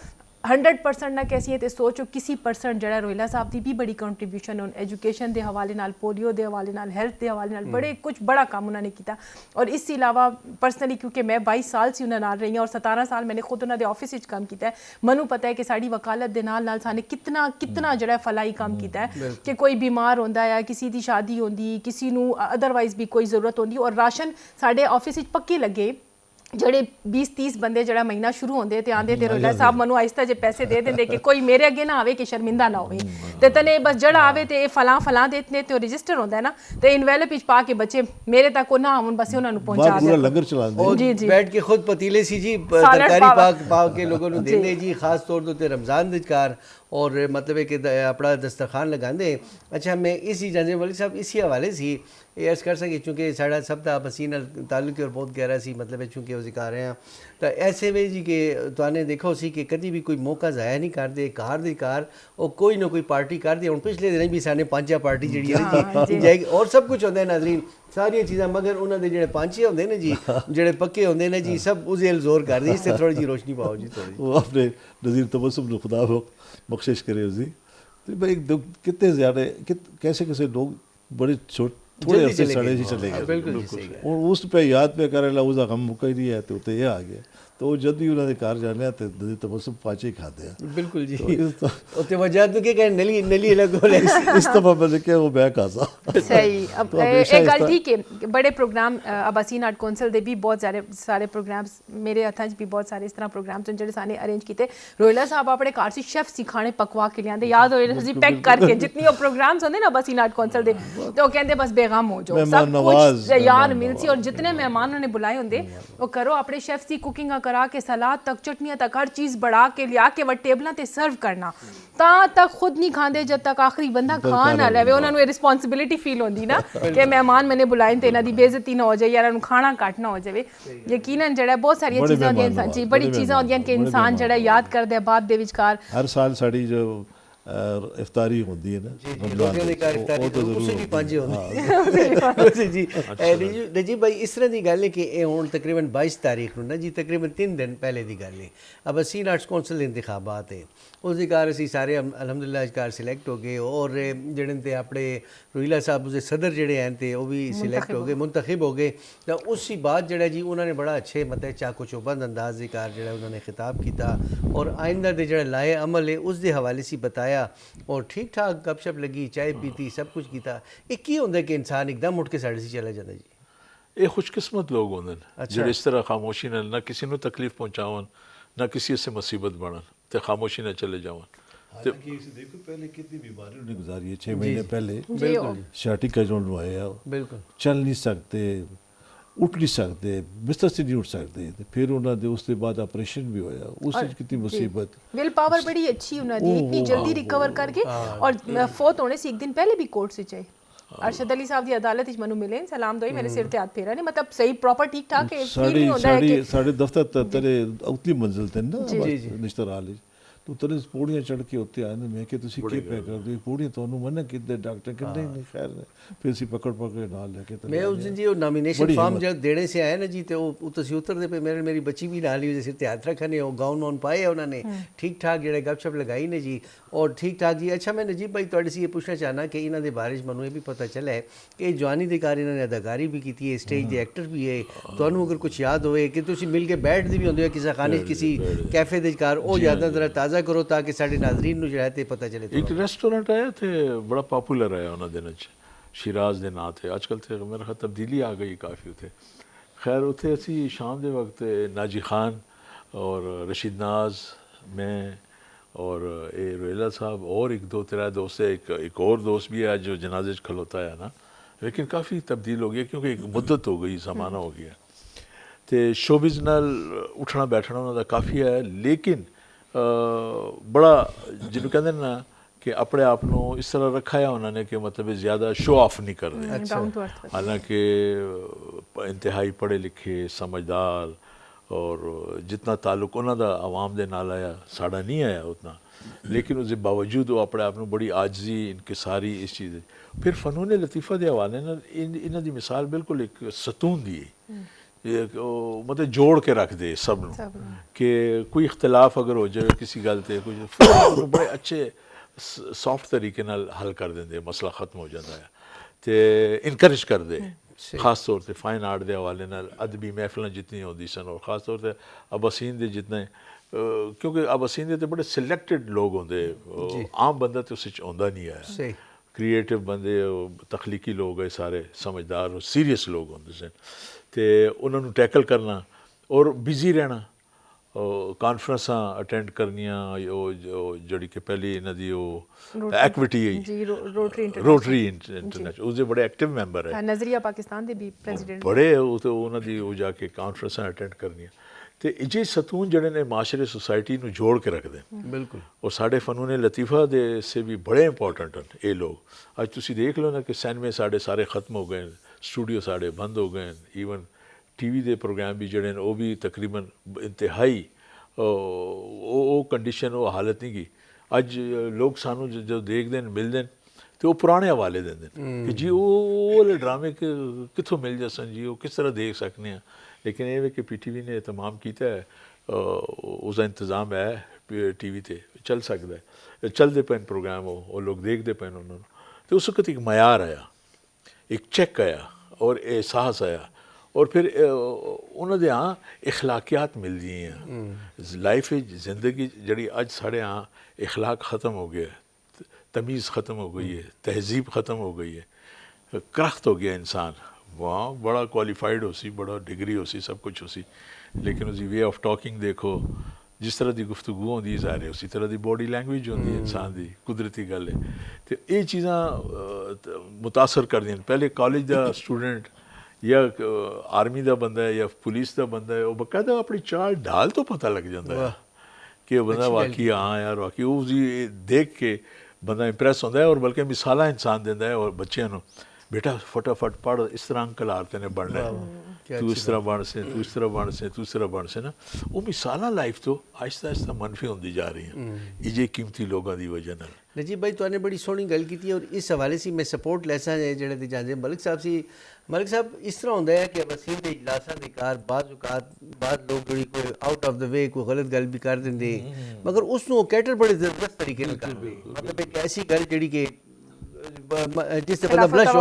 100% ਨਾ ਕੈਸੀ ਤੇ ਸੋਚੋ ਕਿਸੇ ਪਰਸੈਂਟ ਜਿਹੜਾ ਰੋਹਿਲਾ ਸਾਹਿਬ ਦੀ ਵੀ ਬੜੀ ਕੰਟਰੀਬਿਊਸ਼ਨ ਔਨ ਐਜੂਕੇਸ਼ਨ ਦੇ ਹਵਾਲੇ ਨਾਲ, ਪੋਲੀਓ ਦੇ ਹਵਾਲੇ ਨਾਲ, ਹੈਲਥ ਦੇ ਹਵਾਲੇ ਨਾਲ ਬੜੇ ਕੁਝ ਬੜਾ ਕੰਮ ਉਹਨਾਂ ਨੇ ਕੀਤਾ। ਔਰ ਇਸ ਤੋਂ ਇਲਾਵਾ ਪਰਸਨਲੀ ਕਿਉਂਕਿ ਮੈਂ 22 ਸਾਲ ਸੀ ਉਹਨਾਂ ਨਾਲ ਰਹੀ ਹਾਂ ਔਰ 17 ਸਾਲ ਮੈंने ਖੁਦ ਉਹਨਾਂ ਦੇ ਆਫਿਸ ਵਿੱਚ ਕੰਮ ਕੀਤਾ ਹੈ, ਮੈਨੂੰ ਪਤਾ ਹੈ ਕਿ ਸਾਡੀ ਵਕਾਲਤ ਦੇ ਨਾਲ ਨਾਲ ਸਾਨੇ ਕਿਤਨਾ ਜਿਹੜਾ ਫਲਾਈ ਕੰਮ ਕੀਤਾ ਹੈ ਕਿ ਕੋਈ ਬਿਮਾਰ ਹੁੰਦਾ ਹੈ, ਕਿਸੇ ਦੀ ਸ਼ਾਦੀ ਹੁੰਦੀ, ਕਿਸੇ ਨੂੰ ਅਦਰਵਾਈਜ਼ ਵੀ ਕੋਈ ਜ਼ਰੂਰਤ ਹੁੰਦੀ ਔਰ ਰਾਸ਼ਨ ਸਾਡੇ ਆਫਿਸ ਵਿੱਚ ਪੱਕੇ ਲੱਗੇ। ਜਿਹੜੇ 20-30 ਬੰਦੇ ਜਿਹੜਾ ਮਹੀਨਾ ਸ਼ੁਰੂ ਹੁੰਦੇ ਤੇ ਆਂਦੇ ਤੇ ਰੋਹਿਲਾ ਸਾਹਿਬ ਮੈਨੂੰ ਆਇਸਤਾ ਜੇ ਪੈਸੇ ਦੇ ਦਿੰਦੇ ਕਿ ਕੋਈ ਮੇਰੇ ਅੱਗੇ ਨਾ ਆਵੇ ਕਿ ਸ਼ਰਮਿੰਦਾ ਨਾ ਹੋਵੇ ਤੇ ਤਨੇ ਬਸ ਜਿਹੜਾ ਆਵੇ ਤੇ ਫਲਾਂ ਦੇ ਇਤਨੇ ਤੇ ਰਜਿਸਟਰ ਹੁੰਦਾ ਹੈ ਨਾ ਤੇ ਇਨਵੈਲਪ ਵਿੱਚ ਪਾ ਕੇ ਬੱਚੇ ਮੇਰੇ ਤੱਕ ਉਹ ਨਾ ਆਉਣ, ਬਸ ਉਹਨਾਂ ਨੂੰ ਪਹੁੰਚਾ पूरा ਦੇ। लंगर चलाते और जी, जी। बैठ के खुद पतीले सी जी सालन तरकारी पाव। पाव के लोगों ने देंगे जी, खास तौर तो रमज़ान दिकार और मतलब है कि अपना दस्तरखान लगाते। अच्छा मैं इसी जाने मलिक साहब इसी हवाले से ये अर्ज़ कर सके चूँकि साढ़ा सब दा पसीना ताल्लुक और बहुत गहरा सी मतलब है चूँकि वो जिक्र रहे हैं तो ऐसे में जी कि तुमने देखो सी कि कभी भी कोई मौका ज़ाया नहीं करते, कार दी कार और कोई ना कोई पार्टी कर दी। हम पिछले दिन भी साढ़े 5 पार्टी जी जाएगी और सब कुछ होता है नाजरीन सारिया चीज़ा, मगर उन्होंने जो पांचे होंगे ना जी, जोड़े पक्के होंगे ना जी, सब उसे जोर कर दी। इससे थोड़ी जी रोशनी पाओ जी थोड़ी। वो अपने नज़ीर तबस्सुम ने खुदा बख्शिश करे उसी तो भाई कितने ज़्यादा कैसे कैसे लोग बड़े थोड़े जल्दी अरसे चले सड़े गए। ही चले गए बिल्कुल जी, सही है। और उस पे याद पे करे ला उसका गम मुका ही नहीं है तो उत्ते ये आ गया तो वो जद भी उन्होंने कार जाने तो नज़ीर तबस्सुम पाँचे ही खाते हैं बिल्कुल जी। तो उत्ते वजह तो क्या कहें नली नली अलग हो इस दफ़ा मैंने क्या वो बैक आसा सही अब तो हमेशा एक इस गल तरह- ठीक है बड़े प्रोग्राम अबासीन आर्ट कौंसल ਦੇ ਵੀ ਬਹੁਤ ਸਾਰੇ ਪ੍ਰੋਗਰਾਮਸ ਮੇਰੇ ਹੱਥਾਂ 'ਚ ਵੀ ਬਹੁਤ ਸਾਰੇ ਇਸ ਤਰ੍ਹਾਂ ਪ੍ਰੋਗਰਾਮਸ ਹਨ ਜਿਹੜੇ ਸਾਨੇ ਅਰੇਂਜ ਕੀਤੇ। ਰੋਹਿਲਾ ਸਾਹਿਬ ਆਪਣੇ ਘਰ ਸੀ ਸ਼ੈਫ ਸਿਖਾਣੇ ਪਕਵਾ ਕੇ ਲਿਆਂਦੇ, ਯਾਦ ਹੋਏ ਤੁਸੀਂ ਪੈਕ ਕਰਕੇ ਜਿੰਨੀ ਉਹ ਪ੍ਰੋਗਰਾਮਸ ਹੁੰਦੇ ਨਾ ਅਬਾਸੀਨ ਆਰਟ ਕੌਂਸਲ ਦੇ ਤੇ ਉਹ ਕਹਿੰਦੇ ਬਸ ਬੇਗਮ ਹੋ ਜਾਓ, ਮਹਿਮਾਨ ਸਭ ਨਵਾਜ਼, ਕੁਝ ਯਾਰ ਮਹਿਮਾਨ ਮਿਲ ਸੀ ਔਰ ਜਿਤਨੇ ਮਹਿਮਾਨ ਉਹਨੇ ਬੁਲਾਏ ਹੁੰਦੇ ਉਹ ਕਰੋ ਆਪਣੇ ਸ਼ੈਫ ਸੀ ਕੁਕਿੰਗਾਂ ਕਰਾ ਕੇ ਸਲਾਦ ਤੱਕ ਚਟਨੀਆਂ ਤੱਕ ਹਰ ਚੀਜ਼ ਬਣਾ ਕੇ ਲਿਆ ਕੇ ਵ ਟੇਬਲਾਂ ਤੇ ਸਰਵ ਕਰਨਾ ਤਾਂ ਤੱਕ ਖੁਦ ਨਹੀਂ ਖਾਂਦੇ ਜਦ ਤੱਕ ਆਖਰੀ ਬੰਦਾ ਖਾ ਨਾ ਲਵੇ। ਉਹਨਾਂ ਨੂੰ ਇਹ ਰਿਸਪੌਂਸਿਬਿਲਿਟੀ ਫੀਲ ਹੁੰਦੀ ਨਾ ਕਿ ਮਹਿਮਾਨ ਮੈਨੇ ਬੁਲਾਏ ਤੇ ਇਹਨਾਂ ਦੀ ਬੇਇੱਜ਼ਤੀ ਨਾ ਹੋ ਜਾਏ ਜਾਂ ਇਹਨਾਂ ਨੂੰ ਖਾਣਾ ਘੱਟ ਨਾ ਹੋ ਜਾਵੇ। ਯਕੀਨਨ ਜਿਹੜਾ ਬਹੁਤ ਸਾਰੀਆਂ ਚੀਜ਼ਾਂ ਹੁੰਦੀਆਂ ਇਨਸਾਨ ਜੀ ਬੜੀ ਚੀਜ਼ਾਂ ਹੁੰਦੀਆਂ ਕਿ ਇਨਸਾਨ ਜਿਹੜਾ ਯਾਦ ਕਰਦਾ ਬਾਅਦ ਦੇ ਵਿਚਕਾਰ। हर साल साड़ी जो ਇਫਤਾਰੀ ਹੁੰਦੀ ਹੈ ਨਾ ਰੋਜ਼ਿਆਂ ਦੀ ਕਾਰ ਉਹ ਤਾਂ ਉਸੇ ਜ਼ਰੂਰ ਵੀ ਪੰਜ ਹੁੰਦੀ ਹੁੰਦੇ ਜੀ ਨਜੀਬ ਭਾਈ ਇਸ ਤਰ੍ਹਾਂ ਦੀ ਗੱਲ ਹੈ ਕਿ ਇਹ ਹੁਣ ਤਕਰੀਬਨ 22 ਤਾਰੀਖ ਨੂੰ ਨਾ ਜੀ ਤਕਰੀਬਨ 3 ਦਿਨ ਪਹਿਲੇ ਦੀ ਗੱਲ ਹੈ ਅਬਸੀਨ ਆਰਟਸ ਕੌਂਸਲ ਦੇ ਇੰਤਖਾਬਾਤ ਹੈ ਉਸ ਦੀ ਕਾਰ ਅਸੀਂ ਸਾਰੇ ਅਲਹਮਦੁਲਿਲਾ ਕਾਰ ਸਿਲੈਕਟ ਹੋ ਗਏ ਔਰ ਜਿਹੜੇ ਤੇ ਆਪਣੇ ਰੋਹੀਲਾ ਸਾਹਿਬ ਉਸਦੇ ਸਦਰ ਜਿਹੜੇ ਹਨ ਤੇ ਉਹ ਵੀ ਸਿਲੈਕਟ ਹੋ ਗਏ ਮੁੰਤਖਬ ਹੋ ਗਏ ਤਾਂ ਉसी ਬਾਅਦ ਜਿਹੜਾ ਜੀ ਉਹਨਾਂ ਨੇ ਬੜਾ ਅੱਛੇ ਮਤਲਬ ਚਾਕੋ ਚੌਬੰਦ ਅੰਦਾਜ਼ ਦੀ ਕਾਰ ਜਿਹੜਾ ਉਹਨਾਂ ਨੇ ਖਿਤਾਬ ਕੀਤਾ ਔਰ ਆਇੰਦਾ ਦੇ ਜਿਹੜਾ ਲਾਏ ਅਮਲ ਹੈ ਉਸ ਦੇ ਹਵਾਲੇ ਸੀ बताया और ठीक ठाक गपशप लगी चाय पीती सब कुछ किया ये की होंदा कि इंसान एकदम उठ के साढ़े से चला जाता जी ये खुशकिस्मत लोग होंगे जो इस तरह खामोशी ना ना किसी को तकलीफ पहुँचावन ना किसी से मुसीबत बनन तो खामोशी ना चले जावन तो देखो पहले कितनी बीमारी उन्होंने गुजारी है 6 महीने पहले बिल्कुल शार्टिका जो आया बिल्कुल चल नहीं सकते ਉੱਠ ਨਹੀਂ ਸਕਦੇ ਬਿਸਤਰ से नहीं उठ सकते ਤੇ ਫਿਰ ਉਹਨਾਂ ਦੇ ਉਸ ਤੋਂ ਬਾਅਦ ਆਪਰੇਸ਼ਨ ਵੀ ਹੋਇਆ ਉਸ ਵਿੱਚ ਕਿੰਨੀ ਮੁਸੀਬਤ विल पावर बड़ी अच्छी उन्हों दी इतनी जल्दी रिकवर करके और फौत होने से एक दिन पहले भी कोर्ट से चाहिए अरशद अली साहब की अदालत विच मनु मिले सलाम दोई मेरे सिर ते हाथ फेरा नहीं मतलब सही प्रॉपर ठीक ठाक है फील नहीं होता है कि ਸਾਡੇ ਦਫ਼ਤਰ ਤੇਰੇ ਉਤਲੀ ਮੰਜ਼ਿਲ ਤੇ ਨਾ ਨਿਸ਼ਤਰਾਲ ਤੂੰ ਤੇਰੇ ਪੌੜੀਆਂ ਚੜ੍ਹ ਕੇ ਉੱਤੇ ਆਏ ਨੇ ਮੈਂ ਕਿ ਤੁਸੀਂ ਕੀ ਪੈ ਕਰਦੇ ਪੌੜੀਆਂ ਤੁਹਾਨੂੰ ਮਨਾ ਕਿਤੇ ਡਾਕਟਰ ਕਹਿੰਦੇ ਨਹੀਂ ਖੈਰ ਫਿਰ ਅਸੀਂ ਪਕੜ ਕੇ ਨਾਲ ਲੈ ਕੇ मैं उस दिन जी वो नॉमिनेशन फॉर्म जब देने से आया ना जी तो वो तुसी उतरते पे मेरी बच्ची भी नाल ही सिर ते हाथ रखा ने वो गाउन वाउन पाए उन्होंने ठीक ठाक जेड़े गपशप लगाई ने जी और ठीक ठाक जी अच्छा मैं नजीब भाई तुहाडे से ये पूछना चाहना कि इन्हां दे बारे च मैनूं ये भी पता चला है कि जवानी दे कार इन्हां ने अदाकारी भी की है स्टेज दे एक्टर भी है तुहानूं अगर कुछ याद होए कि तुसी मिल के बैठदे भी होंदे हो किसी खाने किसी कैफे दे कार वो यादां जरा ताज़ा करो ताकि साडे नाज़रीन नूं जेड़ा है ते पता चले एक रेस्टोरेंट आया थे बड़ा पॉपुलर आया उन्होंने दिनों च शिराज ਦੇ ਨਾਂ ਤੇ ਅੱਜ ਕੱਲ੍ਹ ਤੇ ਮੇਰੇ ਖਿਆਲ ਤਬਦੀਲੀ ਆ ਗਈ ਕਾਫੀ ਉੱਥੇ ਖੈਰ ਉੱਥੇ ਅਸੀਂ ਸ਼ਾਮ ਦੇ ਵਕਤ ਨਾਜੀ ਖਾਨ ਔਰ ਰਸ਼ੀਦ ਨਾਜ਼ मैं और ये रोहिला साहब और एक दो तेरा दोस्त है एक और दोस्त भी है जो जनाजे खलोता है ना लेकिन काफ़ी तब्दील हो गया क्योंकि एक मुद्दत हो गई ज़माना हो गया तो शोबिज़ नाल उठना बैठना उन्होंने काफ़ी है लेकिन बड़ा जिन्होंने कहते ना कि अपने आप को इस तरह रखा है उन्होंने कि मतलब ज़्यादा शो ऑफ नहीं कर रहे हालांकि इंतहाई पढ़े लिखे समझदार और जितना ताल्लुक उन्होंने आवाम दे नाल आया साड़ा नहीं आया उतना लेकिन उसके बावजूद वो अपने आप को बड़ी आजजी इनकिसारी इस चीज़ फिर फ़नून लतीफ़ा के हवाले ना इन्हों की मिसाल बिल्कुल एक सतून दी मतलब जोड़ के रख दे सब कि कोई इख्तलाफ अगर हो जाए किसी गल ते कुछ बड़े अच्छे सॉफ्ट तरीके नाल हल कर देंगे मसला ख़त्म हो जाता है तो इनकरेज कर दे खास तौर पर फाइन आर्ट के हवाले नाल अदबी महफिल जितनी होंदी सन और ख़ास तौर पर अबासीन के जितने क्योंकि अबासीन के तो बड़े सिलेक्टेड लोग होंगे आम बंदा तो उस आंदा नहीं है क्रिएटिव बंदे तखलीकी लोग है सारे समझदार और सीरियस लोग होंगे सन तो उन्होंने टैकल करना और बिजी रहना कॉन्फ्रेंसा अटेंड करनियां जड़ी कि पहली इन्हां दी एक्टिविटी है रोटरी इंटरनेशनल उसके बड़े एक्टिव मैंबर है नजरिया पाकिस्तान दे भी प्रेसिडेंट बड़े तो उन्हां दी जाके कॉन्फ्रेंसा अटेंड करनियां तो ये सतून जड़े ने माशरे सोसाइटी नूं जोड़ के रखते हैं बिल्कुल और साढ़े फनून लतीफ़ा दे से भी बड़े इंपॉर्टेंट हैं ये लोग अज तुसी देख लो ना कि सिनेमे साढ़े सारे खत्म हो गए स्टूडियो साढ़े बंद हो गए ईवन टीवी दे प्रोग्राम भी जड़े वो भी तकरीबन इंतहाई वो कंडीशन वो हालत नहीं की अज लोग सानू जो देखते हैं मिलते हैं तो वो पुराने हवाले देंगे कि जी वो ड्रामे कितों मिल जासन जी वो किस तरह देख सकते हैं लेकिन ये कि PTV ने तमाम किया है उसका इंतज़ाम है TV ते चल सकता है चलते पे प्रोग्राम वो लोग देखते पे उन्होंने तो उस वक्त एक मयार आया एक चेक आया और एहसास आया और फिर उन्होंने यहाँ इखलाकियात मिलती हैं लाइफ जिंदगी जड़ी अज साढ़े यहाँ इखलाक ख़त्म हो गया तमीज़ ख़त्म हो गई है तहजीब ख़त्म हो गई है करख्त हो गया इंसान वहाँ बड़ा क्वालिफाइड हो सी बड़ा डिग्री हो सी सब कुछ हो सी लेकिन उसकी वे ऑफ टॉकिंग देखो जिस तरह की गुफ्तगू होंगी ज़ाहिर है उसी तरह की बॉडी लैंग्वेज होंगी इंसान की कुदरती गल है तो ये चीज़ा मुतासर कर दी पहले कॉलेज का स्टूडेंट या आर्मी का बंदा है या पुलिस का बंदा है वो बकायदा अपनी चाल ढाल तो पता लग जाता है कि बंदा वाकई हाँ यार वाकई वो देख के बंदा इंप्रैस होता है और बल्कि मिसाला इंसान देता है और बच्चों को बेटा फटाफट पढ़ इस तरह अंकल आरते ने बनना है तू इस तरह बन से तू इस तरह बन से तू इस तरह बन से ना वो मिसाला लाइफ तो आहिस्ता आहिस्ता मनफी होती जा रही है ये कीमती लोगों की वजह ਨਜੀਬ ਭਾਈ ਤੁਹਾਨੇ ਬੜੀ ਸੋਹਣੀ ਗੱਲ ਕੀਤੀ ਹੈ ਔਰ ਇਸ ਹਵਾਲੇ ਸੀ ਮੈਂ ਸਪੋਰਟ ਲੈਸਾਂ ਜਿਹੜੇ ਤੇ ਜਾਂਦੇ ਮਲਿਕ ਸਾਹਿਬ ਸੀ। ਮਲਿਕ ਸਾਹਿਬ ਇਸ ਤਰ੍ਹਾਂ ਹੁੰਦਾ ਹੈ ਕਿ ਵਸੀਮ ਦੇ ਇਜਲਾਸਾਂ ਦੇ ਕਾਰ ਬਾਜ਼ ਔਕਾਤ ਬਾਅਦ ਲੋਕ ਜਿਹੜੀ ਕੋਈ ਆਊਟ ਆਫ ਦਾ ਵੇ ਕੋਈ ਗਲਤ ਗੱਲ ਵੀ ਕਰ ਦਿੰਦੇ ਮਗਰ ਉਸ ਨੂੰ ਕੈਟਰ ਬੜੇ ਜ਼ਬਰਦਸਤ ਤਰੀਕੇ ਨਾਲ ਕਰਦੇ ਮਤਲਬ ਇੱਕ ਐਸੀ ਗੱਲ ਜਿਹੜੀ ਕਿ जिस से बंदा ब्लश हो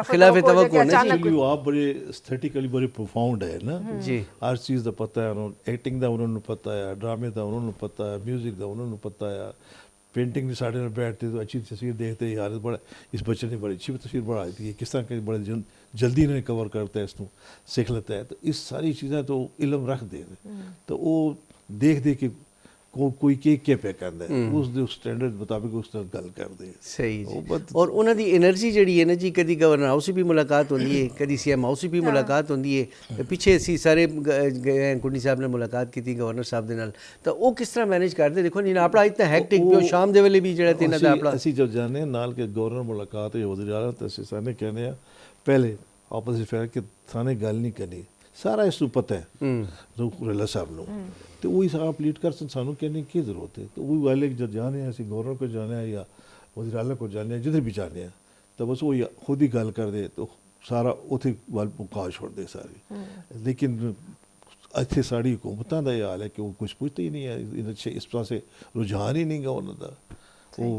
खिलाफ तवक्को एक्चुअली वो आप बड़े एस्थेटिकली बड़े प्रोफाउंड है ना जी हर चीज़ ਦਾ ਪਤਾ ਹੈ ਉਹਨਾਂ ਐਕਟਿੰਗ ਦਾ ਉਹਨਾਂ ਨੂੰ ਪਤਾ ਹੈ ਡਰਾਮੇ ਦਾ ਉਹਨਾਂ ਨੂੰ ਪਤਾ ਹੈ म्यूजिक ਦਾ ਉਹਨਾਂ ਨੂੰ पता है पेंटिंग भी साढ़े बैठते तो अच्छी तस्वीर देखते यार बड़ा इस बच्चे ने बड़ी अच्छी तस्वीर बनाई थी किस तरह के बड़े जल्दी इन्हें कवर करता है इसको सीख लेता है तो इस सारी चीज़ें तो इल्म रख दे तो वो देख देख के कोई के पे करता है उस स्टैंडर्ड मुताबिक उस तरह गल कर दे सही जी और उन्होंने एनर्जी जी है ना जी कभी गवर्नर हाउस भी मुलाकात होती है कभी CM हाउस भी मुलाकात होती है पीछे असी सारे कुंडी साहब ने मुलाकात की थी गवर्नर साहब के नाल तो वो किस तरह मैनेज करते देखो नहीं अपना इतना हैक्टिक पियो शाम के वेले भी जो इन्हों का अपना असी जब जाने नाल के गवर्नर मुलाकात वज़ीर आला तो असी सारे कहने पहले आपस में फैल के थाने गल नहीं करनी सारा इसको पता है रला साहब को तो वही आप लीड कर सानू कहने की जरूरत है तो वही वाले जब जाने हैं असं गवर्नर को जाने या वज़ीर आला को जाने जिधर भी जाने हैं तो बस वो खुद ही गल कर दे तो सारा उथे वाल मुका छोड़ दे सारी लेकिन इतने साड़ी हुकूमतों का यह हाल है कि वो कुछ पूछते ही नहीं है इस पास रुझान ही नहीं गा उन्होंने वो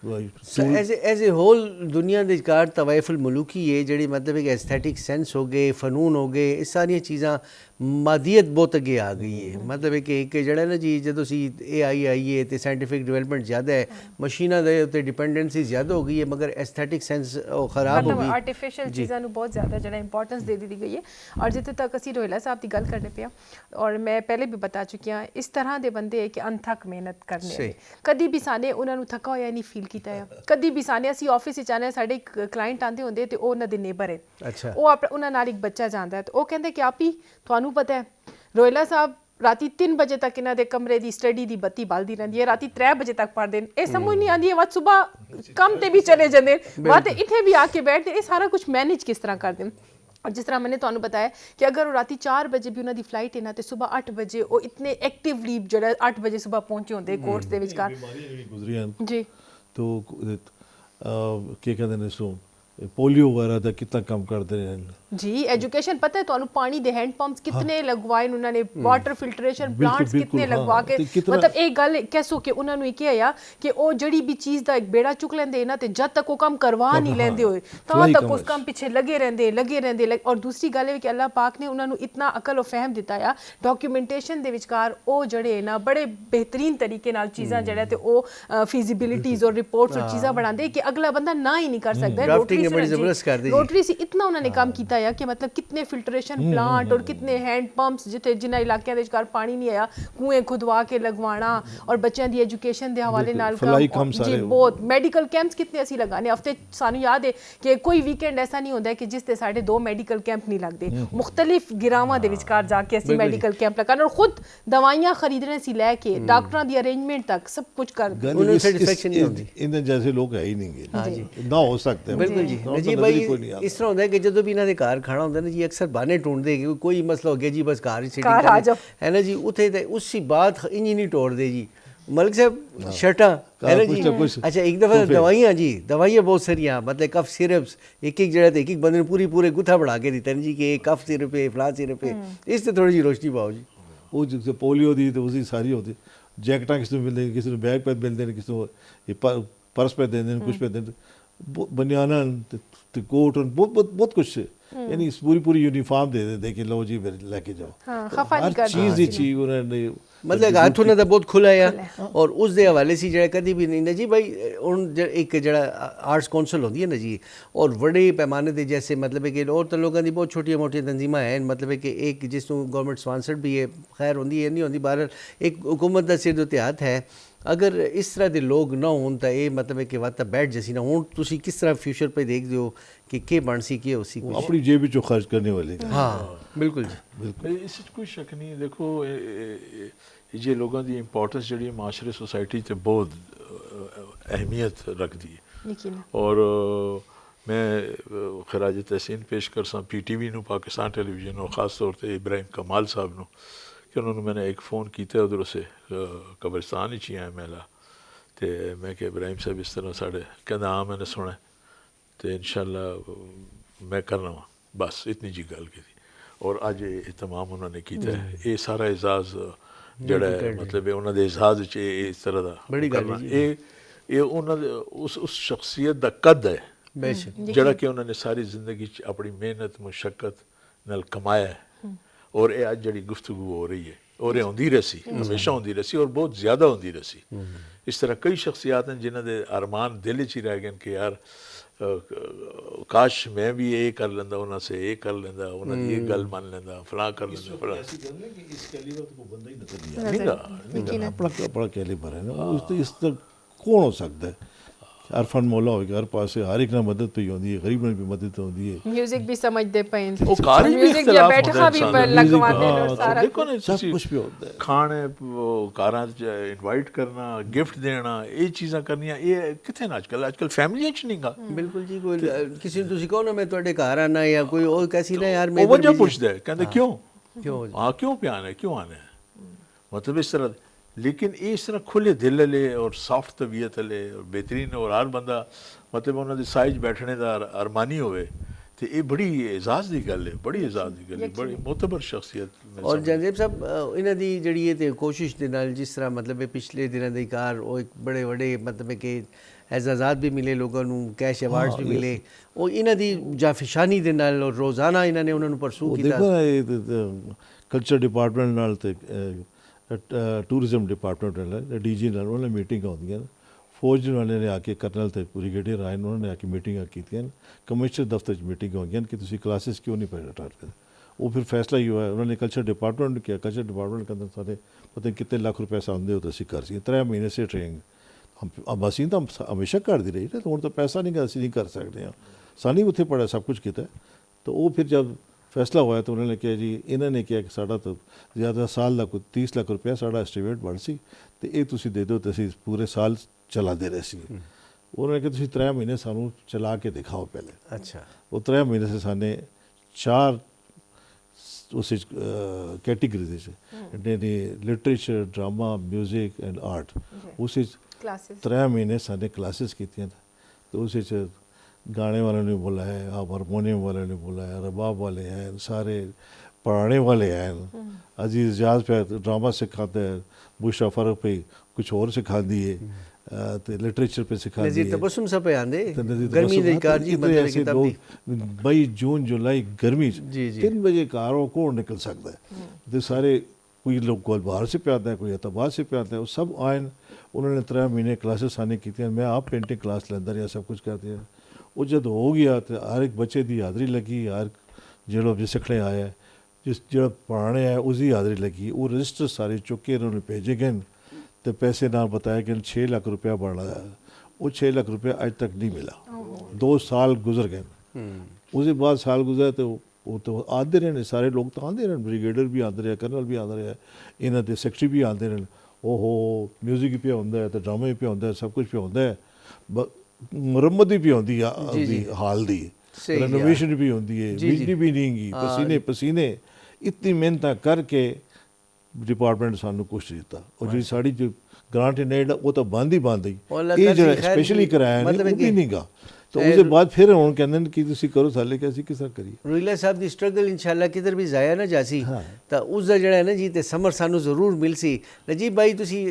एज ए होल दुनिया के कार तवाइफुल मुलूकी है जी मतलब एक एस्थेटिक सेंस हो गए फनून हो गए ये सारिया चीज़ा मादियत बहुत अगे आ गई है मतलब एक जड़ा ना जी जो AI आई है तो साइंटिफिक डिवेलपमेंट ज़्यादा है मशीनों के उत्ते डिपेंडेंसी ज़्यादा हो गई है मगर एस्थेटिक सेंस खराब हो गई आर्टिफिशियल चीज़ों को बहुत ज़्यादा जो इंपॉर्टेंस दे दी गई है और जितने तक असी रोहिला साहब की गल करने पे और मैं पहले भी बता चुकी हाँ इस तरह के बंदे कि अनथक मेहनत करने कभी भी साने उन्होंने थका होया नहीं फील किया है कभी भी साने असी ऑफिस आने साढ़े क्लाइंट आते होंगे तो वो उन्होंने नेबर है अच्छा वो उन्होंने एक बच्चा जाता है तो वो कहते कि आप ही थानू पता है रोहिला साहब राती 3 बजे तक इन्हों के कमरे की स्टडी की बत्ती बालती रहती है राती 3 बजे तक पढ़ते हैं ये समझ नहीं आती है वह सुबह कम ते भी चले जाते हैं वह तो इतने भी आके बैठते ये सारा कुछ मैनेज किस तरह करते हैं और जिस तरह मैंने तुम्हें बताया कि अगर वो राती 4 बजे भी उन्होंने फ्लाइट है ना तो सुबह 8 बजे वो इतने एक्टिवली जो 8 बजे सुबह पहुंचे होंगे कोर्स के विचकार जी तो क्या कहते हैं इसको पोलियो वगैरह का कितना कम करते हैं जी एजुकेशन पता है तो पानी दे हैंड पंप्स कितने लगवाए उन्होंने वाटर फिल्ट्रेशन प्लांट्स कितने लगवा के मतलब एक गल कैसो कि उन्होंने क्या है कि वो जड़ी भी चीज़ का एक बेड़ा चुक लेंदे ना तो जब तक वो काम करवा नहीं लेंदे होए तब तक उस काम पीछे लगे रहंदे और दूसरी गल है कि अल्लाह पाक ने उन्होंने इतना अकल और फहम दिता है डॉक्यूमेंटेशन दे विचकार वो जड़े ना बड़े बेहतरीन तरीके नाल चीज़ां जड़ा ते वो फिजिबिलिटीज और रिपोर्ट्स और चीज़ां बनांदे कि अगला बंदा ना ही नहीं कर सकता रोटरी से इतना उन्होंने काम किया है कि मतलब कितने फिल्ट्रेशन प्लांट और कितने हैंड पंप्स जिथे जिन्हें इलाकों के विचकार पानी नहीं आया कुएं खुदवा के लगवाना और बच्चों की एजुकेशन के हवाले नाल जी बहुत मेडिकल कैंप्स कितने असी लगाने हफ्ते सानू याद है कि कोई वीकेंड ऐसा नहीं होता कि जिसते साढ़े 2 मेडिकल कैंप नहीं लगते मुख्तलिफ गिरावां दे विचकार जाके असी मेडिकल कैंप लगाने और खुद दवाइयां खरीदने से लैके डॉक्टरों की अरेंजमेंट तक सब कुछ कर इन जैसे लोग है ही नहीं ना हो सकते बिल्कुल जी नजीब भाई इस तरह होता है कि जो भी इन्होंने घर खाना होता है ना जी अक्सर बहाने ढूंढते कि कोई मसला हो गया जी बस घर ही सिटी है ना जी उथे उसी बात इंज नहीं तोड़ते जी मलिक साहब शर्टा है ना जी अच्छा एक दफ़ा दवाइयाँ जी दवाइयाँ बहुत सारिया मतलब कफ सिरप्स एक जगह एक एक बंदे ने पूरे गुत्था बढ़ा के दिता जी कि कफ सिरप है फलां सिरप है इस ते थोड़ी जी रोशनी पाओ जी वो जो पोलियो दी तो उसी सारी होती जैकटा किसी को मिलते किसी को बैग पे मिलते हैं किसी को पर्स पे दे दें कुछ पे दे बनियाना कोट और बहुत कुछ यानी पूरी यूनिफॉर्म दे कि लो जी लेके जाओ हर चीज़ ही चाहिए उन्होंने मतलब हाथ उन्होंने बहुत खुला है और उस दे हवाले से जरा कभी भी नहीं ना जी भाई हूँ एक जरा आर्ट्स कौंसल होती है ना जी और बड़े पैमाने पर जैसे मतलब है कि और तो लोगों की बहुत छोटिया मोटिया तंजीमां हैं मतलब है कि एक जिसको गवर्नमेंट स्पॉन्सर्ड भी है खैर होंगी है नहीं होंगी बहरहाल एक हुकूमत का सिर उत्ते हाथ है अगर इस तरह के लोग ना हो तो ये मतलब है कि वाता बैठ जैसी ना हूँ तुम किस तरह फ्यूचर पर देखते हो कि बन सी के उसी अपनी जेब चो खर्च करने वाले हाँ बिल्कुल जी बिल्कुल इस कोई शक नहीं देखो ये लोगों की इंपॉर्टेंस जी माशरे सोसाइटी से बहुत अहमियत रखती है और मैं खराज तहसीन पेश कर सा PTV नू पाकिस्तान टेलीविजन और ख़ास तौर पर इब्राहिम कमाल साहब नू कि उन्होंने मैंने एक फ़ोन किया उधर से कब्रिस्तान ही आया मेला ਤੇ ਮੈਂ ਕਿ ਇਬਰਾਹਿਮ ਸਾਹਿਬ ਇਸ ਤਰ੍ਹਾਂ ਸਾਡੇ ਕਹਿੰਦਾ ਹਾਂ मैंने सुना ਤੇ ਇਨਸ਼ਾਅੱਲਾ मैं करना वा बस इतनी जी गल की और अज ये तमाम उन्होंने किया है ये सारा एजाज जड़ा है मतलब उन्होंने एजाज च इस तरह का बड़ी गल है ये उन्होंने उस शख्सियत का कद है बेशक जड़ा कि उन्होंने सारी जिंदगी च अपनी मेहनत मुशक्कत नाल कमाया है और ये अज जड़ी गुफ्तगू हो रही है और ये होंदी रसी हमेशा होंदी रसी और बहुत ज़्यादा होंदी रसी इस तरह कई शख्सियात हैं जिन्होंने अरमान दिल च ही रह गए कि यार काश मैं भी ये कर लेंदा उन्होंने से ये कर लेंदा उन्होंने ये गल मान लेंदा फलां कर लेंदा फलां ऐसी गल है कि इस कैलिबर को बंदा ही नजर नहीं नहीं आता अपना अपना कैलिबर है ना इस तक कौन हो सकता है अरफन मौला होगा हर पास से हर एक ना मदद पे होती है गरीब ने भी मदद होती है म्यूजिक भी समझते पे वो कारी भी म्यूजिक या इख्तिलाफ बैठका होता भी है पर इंसान लगवाते हाँ, हैं सारा देखो ना सब कुछ भी होता है खाने वो कारां च इनवाइट करना गिफ्ट देना ये चीज़ां करनियां ये कितने ना आजकल फैमिली च नहीं गा ਬਿਲਕੁਲ ਜੀ ਕੋਈ ਕਿਸੇ ਨੂੰ ਤੁਸੀਂ ਕਹੋ ਨਾ ਮੈਂ ਤੁਹਾਡੇ ਘਰ ਆਣਾ ਜਾਂ ਕੋਈ ਉਹ ਕੈਸੀ ਨਾ ਯਾਰ वो वजह पूछता है कहते क्यों क्यों हाँ क्यों पे आना है क्यों आना है मतलब इस तरह लेकिन ये इस तरह खुले दिल वाले और सॉफ्ट तबीयत वाले और बेहतरीन और हर बंदा मतलब उन्होंने साइज बैठने का अरमानी होवे तो ये बड़ी एजाज की गल है बड़ी एजाज की गल है बड़ी मोतबर शख्सियत मैं ਔਰ समझदा। ਜੰਜ਼ੇਬ ਸਾਹਿਬ ਇਹਨਾਂ ਦੀ ਜਿਹੜੀ ਇਹ ਤੇ ਕੋਸ਼ਿਸ਼ ਦੇ ਨਾਲ ਜਿਸ ਤਰ੍ਹਾਂ ਮਤਲਬ ਇਹ ਪਿਛਲੇ ਦਿਨਾਂ ਦੀ ਕਾਰ ਉਹ ਇੱਕ ਬੜੇ ਵੱਡੇ ਮਤਲਬ ਕਿ ਐਜ਼ਾਜ਼ਾਤ ਵੀ ਮਿਲੇ ਲੋਕਾਂ ਨੂੰ ਕੈਸ਼ ਅਵਾਰਡਸ ਵੀ ਮਿਲੇ ਉਹ ਇਹਨਾਂ ਦੀ ਜਾਫਿਸ਼ਾਨੀ ਦੇ ਨਾਲ ਔਰ ਰੋਜ਼ਾਨਾ ਇਹਨਾਂ ਨੇ ਉਹਨਾਂ ਨੂੰ ਪਰਸੂ ਉਹ ਕੀਤਾ ਦੇਖੋ ਨਾ ਇਹ ਕਲਚਰ ਡਿਪਾਰਟਮੈਂਟ ਨਾਲ ਤੇ ਟੂਰਿਜ਼ਮ ਡਿਪਾਰਟਮੈਂਟ ਨਾਲ ਡੀਜੀ ਨਾਲ ਉਹਨਾਂ ਮੀਟਿੰਗਾਂ ਹੁੰਦੀਆਂ ਨੇ ਫੌਜ ਵਾਲਿਆਂ ਨੇ ਆ ਕੇ ਕਰਨਲ ਤੇ ਬ੍ਰਿਗੇਡੀਅਰ ਆਏ ਉਹਨਾਂ ਨੇ ਆ ਕੇ ਮੀਟਿੰਗਾਂ ਕੀਤੀਆਂ ਕਮਿਸ਼ਨਰ ਦਫ਼ਤਰ 'ਚ ਮੀਟਿੰਗਾਂ ਹੋਈਆਂ ਕਿ ਤੁਸੀਂ ਕਲਾਸਿਸ ਕਿਉਂ ਨਹੀਂ ਪੜ੍ਹਾ ਰਹੇ ਉਹ ਫਿਰ ਫੈਸਲਾ ਹੀ ਹੋਇਆ ਉਹਨਾਂ ਨੇ ਕਲਚਰ डिपार्टमेंट ने किया कल्चर डिपार्टमेंट के अंदर सारे पता नहीं कितने लाख रुपए सामने हो तो असी कर सी 3 महीने से ट्रेनिंग हम ਅਸੀਂ ਤਾਂ ਹਮੇਸ਼ਾ ਕਰਦੀ ਰਹੀ ਤੇ ਹੁਣ ਤਾਂ ਪੈਸਾ ਨਹੀਂ ਅਸੀਂ ਨਹੀਂ ਕਰ ਸਕਦੇ ਹਾਂ ਸਾਨੀ ਉੱਥੇ ਪੜਾ ਸਭ ਕੁਝ ਕੀਤਾ तो वो फिर जब फैसला हुआ तो उन्होंने कहा जी इन्होंने किया कि साढ़ा तो ज़्यादा साल का 30 लाख रुपया साढ़ा एस्टीमेट बढ़ सी तो ये तुसी दे दो तो असी पूरे साल चला दे रहे सी उन्होंने कहा तुसी 3 महीने सानू चला के दिखाओ पहले ਅੱਛਾ वो 3 महीने से साने 4 उस कैटेगरी ने literature drama music and art उस क्लासेस 3 महीने साने क्लासेस की तो उस गाने वाले ने बुलाया आप हारमोनियम वाले ने बुलाया रबाब वाले हैं सारे पढ़ाने वाले हैं अजीज जाज पे ड्रामा सिखाते हैं बुशरा फ़र्क पे कुछ और सिखा दिए तो लिटरेचर पे सिखा ਨਜ਼ੀਰ दिए ਤਬਸਮ ਸਭ पे आंदे तो नज़ीर गर्मी तबस्सुम दी हाँ, कार तो जी इतने मतलब ऐसे किताब दी लोग मई जून जुलाई गर्मी जी, जी। 3 बजे कारों कौन निकल सकता है तो सारे कोई लोग कोल बाहर से पे आता है कोई एतबार से पे आता है वो सब आए उन्होंने 3 महीने क्लासेस आने की थी मैं आप पेंटिंग क्लास लेंदा रहा सब कुछ करते हैं वो जब हो गया तो हर एक बच्चे की हाज़री लगी हर जो जिस सिखने आया जिस जो पढ़ाने आया उसकी हाज़री लगी वो रजिस्टर सारे चुके उन्होंने भेजे गए तो पैसे ना बताया कि 6 लाख रुपया बढ़ा है वो 6 लाख रुपया आज तक नहीं मिला 2 साल गुजर गए उसके बाद साल गुजरा तो वो तो आते रहे सारे लोग तो आते रहे ब्रिगेडियर भी आते रहे कर्नल भी आते रहे इन्हों के सैकटरी भी आते रहे ओहो म्यूजिक पे होंगे तो ड्रामे पे होंगे सब कुछ पे होंगे मुरम्मत भी होंगी है हाल दी सही रेनोवेशन भी होंगी है जी, जी। बिजली भी नहीं गी पसीने पसीने इतनी मेहनत करके डिपार्टमेंट सानू कुछ दिता और जी साड़ी जो ग्रांट नेड वो तो बंद ही बंद और ही लगा ये जो सी खैर स्पेशली भी, कराया मतलब नहीं वो कि भी नहीं गा तो उसके बाद फिर ਹੁਣ ਕਹਿੰਦੇ ਨੇ ਕਿ ਤੁਸੀਂ ਕਰੋ ਸਾਲੇ ਕਿ ਅਸੀਂ ਕਿਸ ਤਰ੍ਹਾਂ ਕਰੀਏ ਰੋਹਿਲਾ ਸਾਹਿਬ ਦੀ ਸਟਰਗਲ ਇਨਸ਼ਾਅੱਲਾ ਕਿਧਰ ਵੀ ਜ਼ਾਇਆ ਨਾ ਜਾਸੀ ਹਾਂ। ਤਾਂ ਉਸ ਦਾ ਜਿਹੜਾ ਹੈ ਨਾ ਜੀ ਤੇ ਸਮਰ ਸਾਨੂੰ ਜ਼ਰੂਰ ਮਿਲ ਸੀ ਨਜੀਬ ਭਾਈ ਤੁਸੀਂ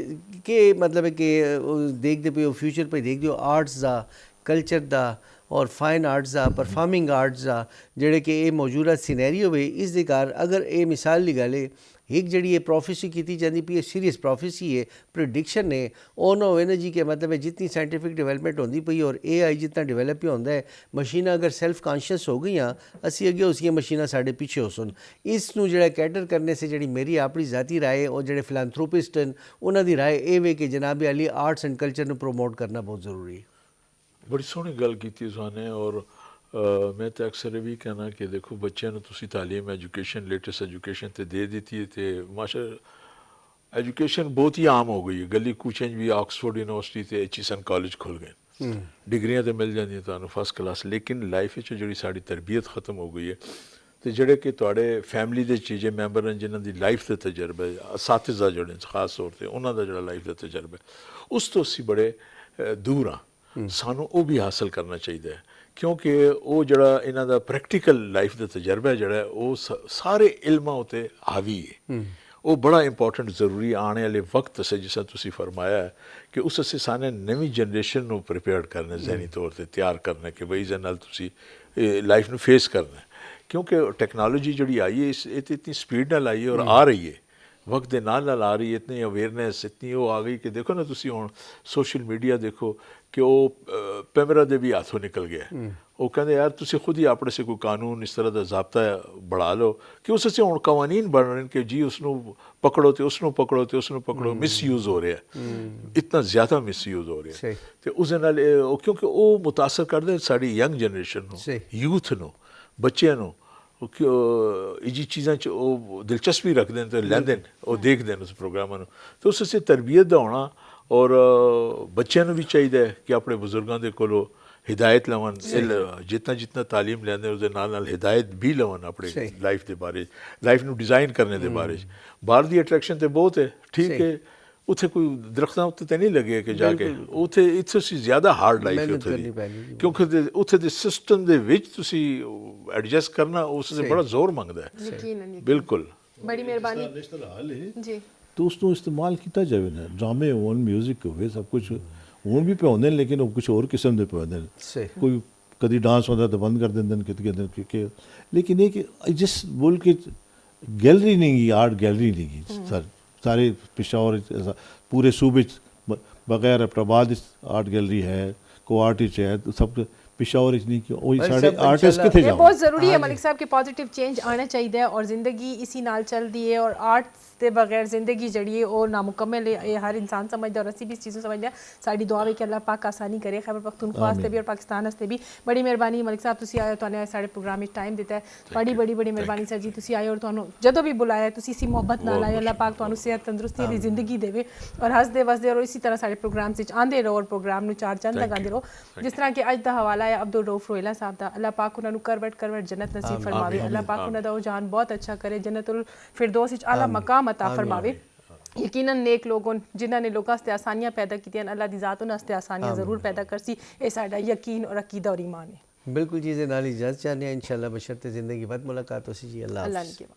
ਕਿ ਮਤਲਬ ਹੈ ਕਿ ਉਹ ਦੇਖਦੇ ਪਏ ਹੋ ਫਿਊਚਰ ਪੇ ਦੇਖਦੇ ਹੋ ਆਰਟਸ ਦਾ ਕਲਚਰ ਦਾ ਔਰ ਫਾਈਨ ਆਰਟਸ ਦਾ ਪਰਫਾਰਮਿੰਗ ਆਰਟਸ ਦਾ ਜਿਹੜੇ ਕਿ ਇਹ ਮੌਜੂਦਾ ਸਿਨੈਰੀਓ ਵੇ ਇਸ ਦੇ ਘਰ ਅਗਰ ਇਹ ਮਿਸਾਲ ਦੀ ਗੱਲ ਹੈ ਇੱਕ ਜਿਹੜੀ ਇਹ ਪ੍ਰੋਫੈਸੀ ਕੀਤੀ ਜਾਂਦੀ ਪਈ ਹੈ ਸੀਰੀਅਸ ਪ੍ਰੋਫੈਸੀ ਹੈ ਪ੍ਰੈਡਿਕਸ਼ਨ ਨੇ ਉਹ ਨਾ ਹੋਵੇ ਨਾ ਜੀ ਕਿ ਮਤਲਬ ਹੈ ਜਿਤਨੀ ਸਾਇੰਟੀਫਿਕ ਡਿਵੈਲਪਮੈਂਟ ਹੁੰਦੀ ਪਈ ਔਰ AI ਜਿਤਨਾ ਡਿਵੈਲਪ ਹੀ ਹੁੰਦਾ ਹੈ ਮਸ਼ੀਨਾਂ ਅਗਰ ਸੈਲਫ ਕੌਨਸ਼ੀਅਸ ਹੋ ਗਈਆਂ ਅਸੀਂ ਅੱਗੇ ਉਸਦੀਆਂ ਮਸ਼ੀਨਾਂ ਸਾਡੇ ਪਿੱਛੇ ਹੋ ਸੁਣ ਇਸ ਨੂੰ ਜਿਹੜਾ ਕੈਟਰ ਕਰਨੇ ਸੇ ਜਿਹੜੀ ਮੇਰੀ ਆਪਣੀ ਜ਼ਾਤੀ ਰਾਏ ਔਰ ਜਿਹੜੇ ਫਿਲਾਂਥਰੋਪਿਸਟ ਹਨ ਉਹਨਾਂ ਦੀ ਰਾਏ ਇਹ ਵੇ ਕਿ ਜਨਾਬ ਅਲੀ ਆਰਟਸ ਐਂਡ ਕਲਚਰ ਨੂੰ ਪ੍ਰੋਮੋਟ ਕਰਨਾ ਬਹੁਤ ਜ਼ਰੂਰੀ ਹੈ बड़ी सोहनी गल की उसाने और मैं तो अक्सर ये भी कहना कि देखो बच्चों ने तुसी तालीम एजुकेशन लेटेस्ट एजुकेशन तो दे दी तो माशा एजुकेशन बहुत ही आम हो गई है गली कूचें भी ऑक्सफोर्ड यूनिवर्सिटी तो HESN कॉलेज खुल गए डिग्रियां तो मिल जाती तो फर्स्ट क्लास लेकिन लाइफ जी साड़ी तरबियत ख़त्म हो गई है ਤੇ ਜਿਹੜੇ ਕਿ ਤੁਹਾਡੇ ਫੈਮਿਲੀ ਦੇ ਚੀਜ਼ੇ ਮੈਂਬਰ ਨੇ ਜਿਨ੍ਹਾਂ ਦੀ ਲਾਈਫ ਦੇ ਤਜਰਬੇ ਅਸਾਤਿਜ਼ਾ ਜਿਹੜੇ ਨੇ ਖਾਸ ਤੌਰ ਤੇ ਉਹਨਾਂ ਦਾ ਜਿਹੜਾ ਲਾਈਫ ਦਾ ਤਜਰਬਾ ਹੈ, ਉਸ ਤੋਂ ਅਸੀਂ ਬੜੇ ਦੂਰ ਹਾਂ। ਸਾਨੂੰ ਉਹ ਵੀ ਹਾਸਲ ਕਰਨਾ ਚਾਹੀਦਾ ਹੈ ਕਿਉਂਕਿ ਉਹ ਜਿਹੜਾ ਇਹਨਾਂ ਦਾ ਪ੍ਰੈਕਟੀਕਲ ਲਾਈਫ ਦਾ ਤਜਰਬਾ ਜਿਹੜਾ ਹੈ ਉਹ ਸਾਰੇ ਇਲਮਾਂ ਉਤੇ ਹਾਵੀ ਹੈ। ਉਹ ਬੜਾ ਇੰਪੋਰਟੈਂਟ ਜ਼ਰੂਰੀ ਆਉਣ ਵਾਲੇ ਵਕਤ ਸੇ ਜਿਸ ਤਰ੍ਹਾਂ ਤੁਸੀਂ ਫਰਮਾਇਆ ਹੈ ਕਿ ਉਸ ਅਸੀਂ ਸਾਨੇ ਨਵੀਂ ਜਨਰੇਸ਼ਨ ਨੂੰ ਪ੍ਰਿਪੇਅਰ ਕਰਨਾ, ਜ਼ਹਿਨੀ ਤੌਰ ਤੇ ਤਿਆਰ ਕਰਨਾ ਕਿ ਬਈ ਇਹਦੇ ਨਾਲ ਤੁਸੀਂ ਲਾਈਫ ਨੂੰ ਫੇਸ ਕਰਨਾ ਕਿਉਂਕਿ ਟੈਕਨੋਲੋਜੀ ਜਿਹੜੀ ਆਈ ਹੈ ਇਹ ਤੇ ਇਤਨੀ ਸਪੀਡ ਨਾਲ ਆਈ ਹੈ ਔਰ ਆ ਰਹੀ ਹੈ ਵਕਤ ਦੇ ਨਾਲ ਆ ਰਹੀ ਹੈ। ਇਤਨੀ ਅਵੇਅਰਨੈਸ ਇਤਨੀ ਉਹ ਆ ਗਈ ਕਿ ਦੇਖੋ ਨਾ ਤੁਸੀਂ ਹੁਣ ਸੋਸ਼ਲ ਮੀਡੀਆ ਦੇਖੋ ਕਿ ਉਹ ਪੈਮਰਾ ਦੇ ਵੀ ਹੱਥੋਂ ਨਿਕਲ ਗਿਆ। ਉਹ ਕਹਿੰਦੇ ਯਾਰ ਤੁਸੀਂ ਖੁਦ ਹੀ ਆਪਣੇ ਸੇ ਕੋਈ ਕਾਨੂੰਨ ਇਸ ਤਰ੍ਹਾਂ ਦਾ ਜ਼ਾਬਤਾ ਬਣਾ ਲਓ ਕਿ ਉਸ ਸੇ ਹੁਣ ਕਵਾਨੀਨ ਬਣ ਰਹੇ ਕਿ ਜੀ ਉਸ ਨੂੰ ਪਕੜੋ ਤੇ ਉਸ ਨੂੰ ਪਕੜੋ ਤੇ ਉਸ ਨੂੰ ਪਕੜੋ। ਮਿਸਯੂਜ਼ ਹੋ ਰਿਹਾ, ਇਤਨਾ ਜ਼ਿਆਦਾ ਮਿਸਯੂਜ਼ ਹੋ ਰਿਹਾ ਤੇ ਉਸ ਦੇ ਨਾਲ ਕਿਉਂਕਿ ਉਹ ਮੁਤਾਸਰ ਕਰਦੇ ਸਾਡੀ ਯੰਗ ਜਨਰੇਸ਼ਨ ਨੂੰ, ਯੂਥ ਨੂੰ, ਬੱਚਿਆਂ ਨੂੰ ਇਹ ਜੀ ਚੀਜ਼ਾਂ 'ਚ ਉਹ ਦਿਲਚਸਪੀ ਰੱਖਦੇ ਨੇ ਤੇ ਲੈਂਦੇ ਨੇ, ਉਹ ਦੇਖਦੇ ਨੇ ਉਸ ਪ੍ਰੋਗਰਾਮਾਂ ਨੂੰ। ਤੇ ਉਸ ਸੇ ਤਰਬੀਅਤ ਦਾ ਹੋਣਾ ਔਰ ਬੱਚਿਆਂ ਨੂੰ ਵੀ ਚਾਹੀਦਾ ਹੈ ਕਿ ਆਪਣੇ ਬਜ਼ੁਰਗਾਂ ਦੇ ਕੋਲੋਂ ਹਿਦਾਇਤ ਲਵਣ, ਜਿਤਨਾ ਤਾਲੀਮ ਲੈਂਦੇ ਉਹਦੇ ਨਾਲ ਹਿਦਾਇਤ ਵੀ ਲਵਣ ਆਪਣੇ ਲਾਈਫ ਦੇ ਬਾਰੇ, ਲਾਈਫ ਨੂੰ ਡਿਜ਼ਾਈਨ ਕਰਨੇ ਦੇ ਬਾਰੇ। ਬਾਹਰ ਦੀ ਅਟਰੈਕਸ਼ਨ ਤੇ ਬਹੁਤ ਹੈ, ਠੀਕ ਹੈ, ਉੱਥੇ ਕੋਈ ਦਰਖਤਾਂ ਉੱਤੇ ਤਾਂ ਨਹੀਂ ਲੱਗੇ ਕਿ ਜਾ ਕੇ ਉੱਥੇ ਇੱਥੇ ਸੀ ਜ਼ਿਆਦਾ ਹਾਰਡ ਲਾਈਫ ਹੈ ਉੱਥੇ ਦੀ ਕਿਉਂਕਿ ਉੱਥੇ ਦੇ ਸਿਸਟਮ ਦੇ ਵਿੱਚ ਤੁਸੀਂ ਐਡਜਸਟ ਕਰਨਾ ਉਸ ਦੇ ਬੜਾ ਜ਼ੋਰ ਮੰਗਦਾ ਹੈ। ਬਿਲਕੁਲ ਬੜੀ ਮਿਹਰਬਾਨੀ ਜੀ। तो उसको इस्तेमाल किया जाए ना, ड्रामे हो, म्यूजिक हो, सब कुछ हूँ भी पे होंगे लेकिन वो कुछ होर किस्म के पे होंगे। कोई कभी डांस होता तो बंद कर देंगे कितने कहते लेकिन ये कि जिस मुल्क गैलरी नहीं गई, आर्ट गैलरी नहीं गई सारे पेशावर पूरे सूबे बगैर प्रभात आर्ट गैलरी है, को आर्टिस्ट है, तो सब पेशावर नहीं कि वही साढ़े आर्टिस्ट कितने जाओ। बहुत ज़रूरी है मलिक साहब कि पॉजिटिव चेंज आना चाहिए और ज़िंदगी इसी नाल चलती है और आर्ट्स के बगैर ज़िंदगी जड़ी है वो नामुकम्मल है। ये हर इंसान समझदा और असी भी इस चीज़ को समझदा। साड़ी दुआ है कि अल्लाह पाक आसानी करे खैबर पख्तूनख्वा वास्ते भी और पाकिस्तान वास्ते भी। बड़ी मेहरबानी मलिक साहब तुसी आए, तुहाने साढ़े प्रोग्राम में टाइम दिता है, बड़ी बड़ी बड़ी मेहरबानी सर जी। तुसी आए और तुहानू जदों भी बुलाया तुसी इसी मोहब्बत नाल आए। अल्लाह पाक तुहानू सेहत तंदुरुस्ती दी ज़िंदगी देवे और हसदे वसदे और इसी तरह साढ़े प्रोग्राम से आंदे रहो और प्रोग्राम नू चार चंद लगांदे रहो। जिस तरह कि अज दा हवाला है अब्दुल रऊफ रोहिला साहब दा, अल्लाह पाक उन्हां नू करवट करवट जन्नत नसीब फरमावे। अल्लाह पाक उन्हां दा जान बहुत अच्छा करे, जन्नतुल फिरदौस विच आला मकाम अता फरमावे। यकीनन नेक लोगों जिन्हों ने लोगों वास्ते आसानियां पैदा की, अल्लाह दी ज़ात उन्हां वास्ते आसानियां ज़रूर पैदा करसी। ये साडा यकीन और अकीदा और ईमान है। बिल्कुल चीज़ें नाल इजाज़त चाहते हैं इंशाल्लाह बशर्ते ज़िंदगी बाद मुलाकात हो सी जी। अल्लाह अल्लाह ने